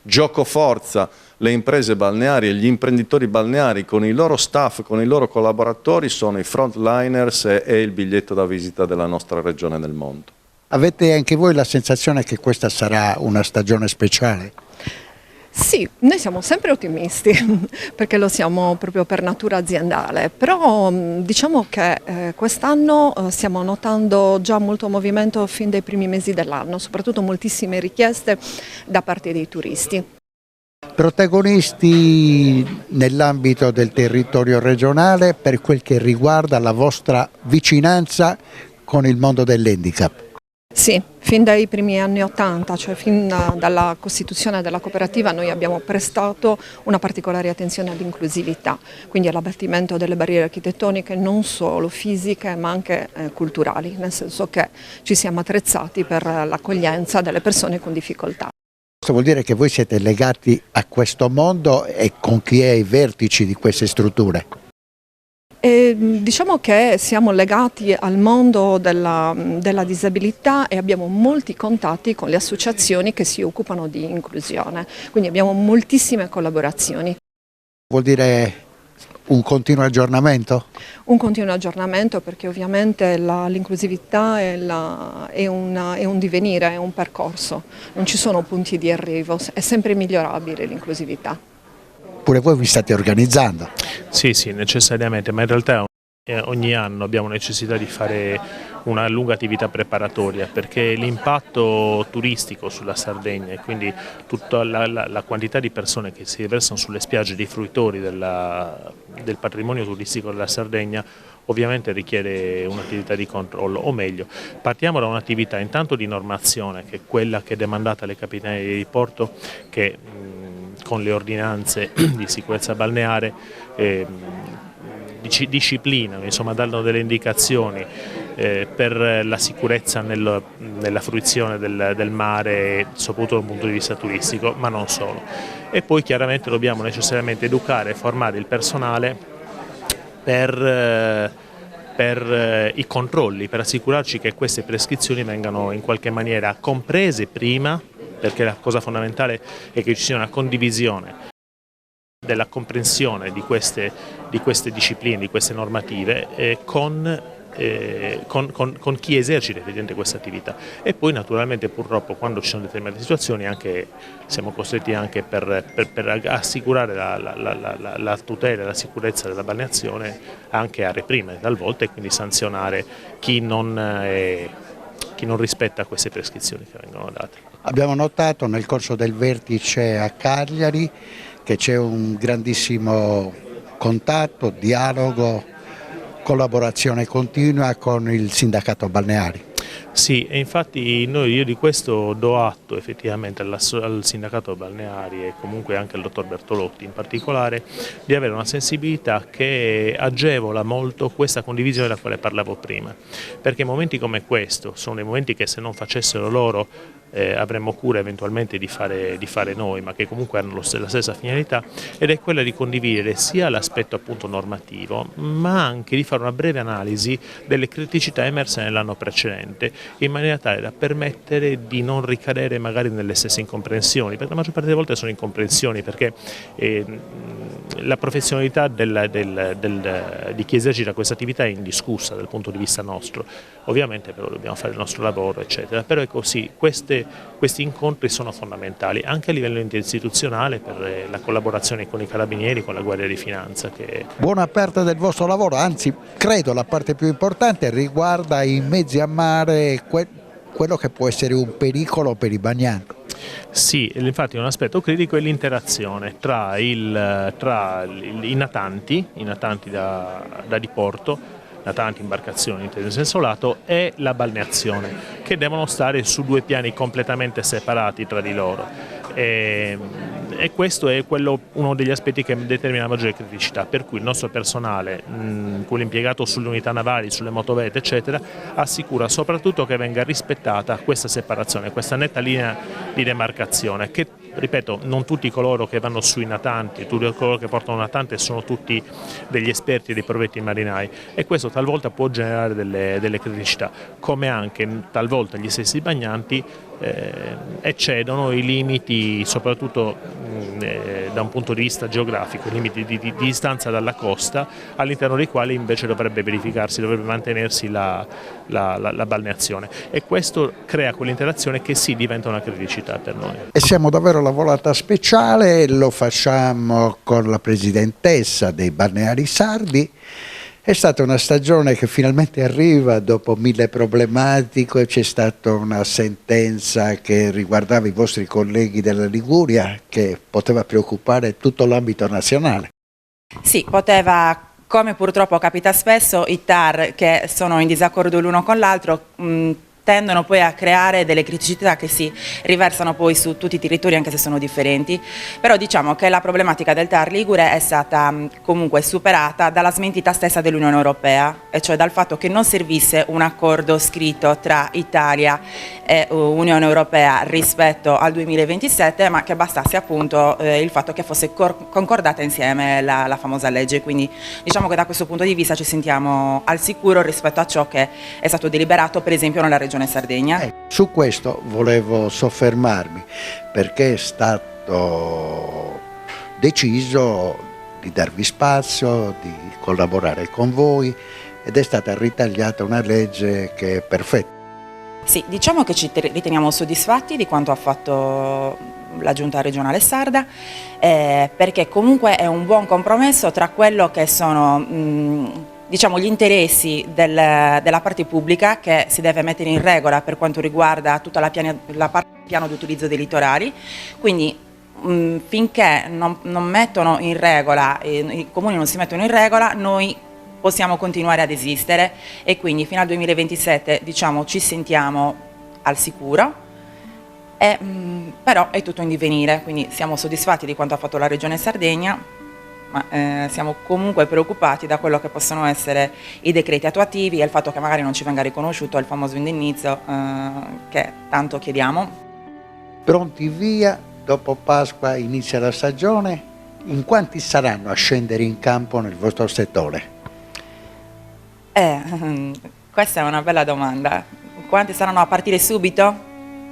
Gioco forza, le imprese balneari e gli imprenditori balneari con i loro staff, con i loro collaboratori sono i frontliners e il biglietto da visita della nostra regione nel mondo. Avete anche voi la sensazione che questa sarà una stagione speciale? Sì, noi siamo sempre ottimisti perché lo siamo proprio per natura aziendale, però diciamo che quest'anno stiamo notando già molto movimento fin dai primi mesi dell'anno, soprattutto moltissime richieste da parte dei turisti. Protagonisti nell'ambito del territorio regionale per quel che riguarda la vostra vicinanza con il mondo dell'handicap. Sì, fin dai primi anni '80, cioè fin dalla costituzione della cooperativa, noi abbiamo prestato una particolare attenzione all'inclusività, quindi all'abbattimento delle barriere architettoniche non solo fisiche ma anche culturali, nel senso che ci siamo attrezzati per l'accoglienza delle persone con difficoltà. Questo vuol dire che voi siete legati a questo mondo e con chi è ai vertici di queste strutture? Diciamo che siamo legati al mondo della disabilità e abbiamo molti contatti con le associazioni che si occupano di inclusione, quindi abbiamo moltissime collaborazioni. Vuol dire un continuo aggiornamento? Un continuo aggiornamento, perché ovviamente l'inclusività è un divenire, è un percorso, non ci sono punti di arrivo, è sempre migliorabile l'inclusività. Pure voi vi state organizzando? Sì, necessariamente, ma in realtà ogni anno abbiamo necessità di fare una lunga attività preparatoria, perché l'impatto turistico sulla Sardegna e quindi tutta la quantità di persone che si riversano sulle spiagge dei fruitori del patrimonio turistico della Sardegna ovviamente richiede un'attività di controllo, o meglio, partiamo da un'attività intanto di normazione, che è quella che è demandata alle capitanerie di porto, che con le ordinanze di sicurezza balneare disciplinano, insomma danno delle indicazioni per la sicurezza nella fruizione del mare, soprattutto dal punto di vista turistico, ma non solo. E poi chiaramente dobbiamo necessariamente educare e formare il personale per i controlli, per assicurarci che queste prescrizioni vengano in qualche maniera comprese prima, perché la cosa fondamentale è che ci sia una condivisione della comprensione di queste discipline, di queste normative con chi esercita effettivamente questa attività. E poi naturalmente purtroppo quando ci sono determinate situazioni siamo costretti anche per assicurare la tutela e la sicurezza della balneazione anche a reprimere talvolta e quindi sanzionare chi non rispetta queste prescrizioni che vengono date. Abbiamo notato nel corso del vertice a Cagliari che c'è un grandissimo contatto, dialogo, collaborazione continua con il sindacato balneari. Sì, e infatti io di questo do atto effettivamente al sindacato balneari e comunque anche al dottor Bertolotti in particolare di avere una sensibilità che agevola molto questa condivisione della quale parlavo prima, perché momenti come questo sono dei momenti che se non facessero loro avremmo cura eventualmente di fare noi, ma che comunque hanno la stessa finalità, ed è quella di condividere sia l'aspetto appunto normativo, ma anche di fare una breve analisi delle criticità emerse nell'anno precedente, in maniera tale da permettere di non ricadere magari nelle stesse incomprensioni, perché la maggior parte delle volte sono incomprensioni, perché la professionalità di chi esercita questa attività è indiscussa dal punto di vista nostro, ovviamente però dobbiamo fare il nostro lavoro eccetera, però è così, questi incontri sono fondamentali anche a livello istituzionale per la collaborazione con i carabinieri, con la Guardia di Finanza. Buona parte del vostro lavoro, anzi credo la parte più importante riguarda i mezzi a mare, quello che può essere un pericolo per i bagnanti. Sì, infatti un aspetto critico è l'interazione tra i natanti da diporto, natanti, imbarcazioni inteso in senso lato, e la balneazione, che devono stare su due piani completamente separati tra di loro. E questo è uno degli aspetti che determina la maggiore criticità, per cui il nostro personale, quello impiegato sulle unità navali, sulle motovette eccetera, assicura soprattutto che venga rispettata questa separazione, questa netta linea di demarcazione, che ripeto, non tutti coloro che vanno sui natanti, tutti coloro che portano natante sono tutti degli esperti e dei provetti marinai, e questo talvolta può generare delle criticità, come anche talvolta gli stessi bagnanti eccedono i limiti, soprattutto da un punto di vista geografico, i limiti di distanza dalla costa, all'interno dei quali invece dovrebbe mantenersi la balneazione, e questo crea quell'interazione che sì diventa una criticità per noi. E siamo davvero alla volata speciale, lo facciamo con la presidentessa dei balneari sardi. È stata una stagione che finalmente arriva dopo 1000 problematiche, c'è stata una sentenza che riguardava i vostri colleghi della Liguria che poteva preoccupare tutto l'ambito nazionale. Sì, poteva, come purtroppo capita spesso, i TAR che sono in disaccordo l'uno con l'altro tendono poi a creare delle criticità che si riversano poi su tutti i territori anche se sono differenti, però diciamo che la problematica del TAR Ligure è stata comunque superata dalla smentita stessa dell'Unione Europea, e cioè dal fatto che non servisse un accordo scritto tra Italia e Unione Europea rispetto al 2027, ma che bastasse appunto il fatto che fosse concordata insieme la famosa legge, quindi diciamo che da questo punto di vista ci sentiamo al sicuro rispetto a ciò che è stato deliberato per esempio nella Regione Sardegna. Su questo volevo soffermarmi, perché è stato deciso di darvi spazio, di collaborare con voi, ed è stata ritagliata una legge che è perfetta. Sì, diciamo che ci riteniamo soddisfatti di quanto ha fatto la Giunta regionale sarda, perché comunque è un buon compromesso tra quello che sono diciamo gli interessi della parte pubblica, che si deve mettere in regola per quanto riguarda tutta la parte del piano di utilizzo dei litorali, quindi finché non mettono in regola, i comuni non si mettono in regola, noi possiamo continuare ad esistere, e quindi fino al 2027 diciamo ci sentiamo al sicuro, però è tutto in divenire, quindi siamo soddisfatti di quanto ha fatto la Regione Sardegna, ma siamo comunque preoccupati da quello che possono essere i decreti attuativi e il fatto che magari non ci venga riconosciuto il famoso indennizzo che tanto chiediamo. Pronti via, dopo Pasqua inizia la stagione, in quanti saranno a scendere in campo nel vostro settore? Questa è una bella domanda. Quanti saranno a partire subito?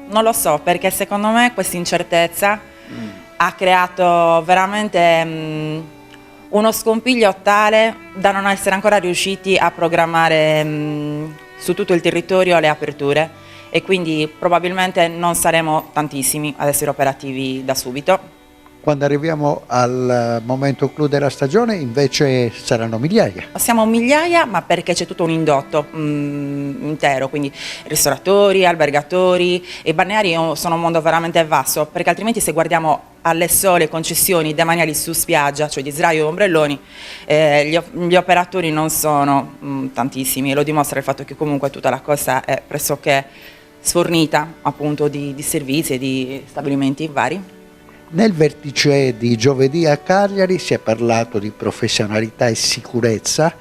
Non lo so, perché secondo me questa incertezza ha creato veramente uno scompiglio tale da non essere ancora riusciti a programmare su tutto il territorio le aperture e quindi probabilmente non saremo tantissimi ad essere operativi da subito. Quando arriviamo al momento clou della stagione invece saranno migliaia. Siamo migliaia, ma perché c'è tutto un indotto intero, quindi ristoratori, albergatori e balneari sono un mondo veramente vasto, perché altrimenti se guardiamo alle sole concessioni demaniali su spiaggia, cioè di sdraio e ombrelloni, gli operatori non sono tantissimi e lo dimostra il fatto che comunque tutta la costa è pressoché sfornita appunto di servizi e di stabilimenti vari. Nel vertice di giovedì a Cagliari si è parlato di professionalità e sicurezza,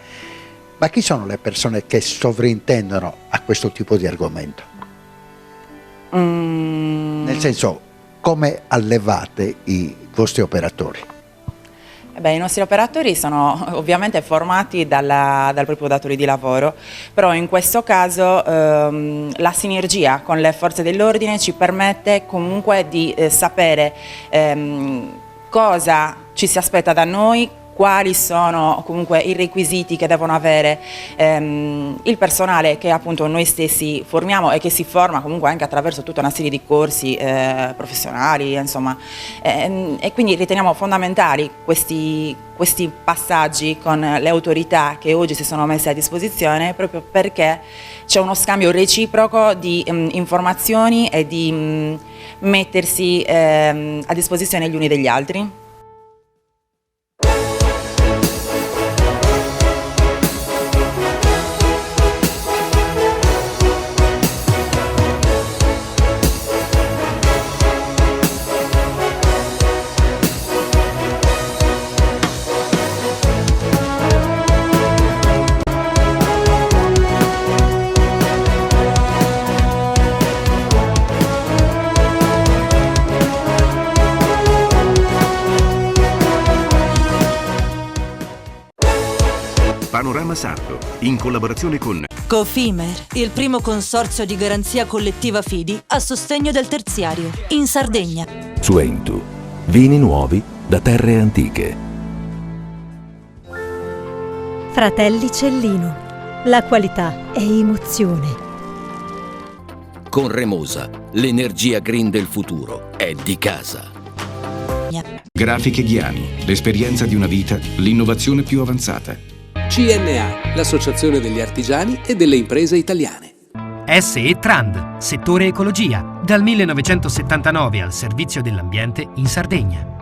ma chi sono le persone che sovrintendono a questo tipo di argomento? Nel senso, come allevate i vostri operatori? I nostri operatori sono ovviamente formati dal proprio datore di lavoro, però in questo caso la sinergia con le forze dell'ordine ci permette comunque di sapere cosa ci si aspetta da noi, quali sono comunque i requisiti che devono avere il personale che appunto noi stessi formiamo e che si forma comunque anche attraverso tutta una serie di corsi professionali, insomma, e quindi riteniamo fondamentali questi passaggi con le autorità che oggi si sono messe a disposizione proprio perché c'è uno scambio reciproco di informazioni e di mettersi a disposizione gli uni degli altri. Panorama Sardo, in collaborazione con Cofimer, il primo consorzio di garanzia collettiva fidi a sostegno del terziario, in Sardegna. Suentu, vini nuovi da terre antiche. Fratelli Cellino, la qualità è emozione. Con Remosa, l'energia green del futuro è di casa. Grafiche Ghiani, l'esperienza di una vita, l'innovazione più avanzata. CNA, l'associazione degli artigiani e delle imprese italiane. SE Trand, settore ecologia, dal 1979 al servizio dell'ambiente in Sardegna.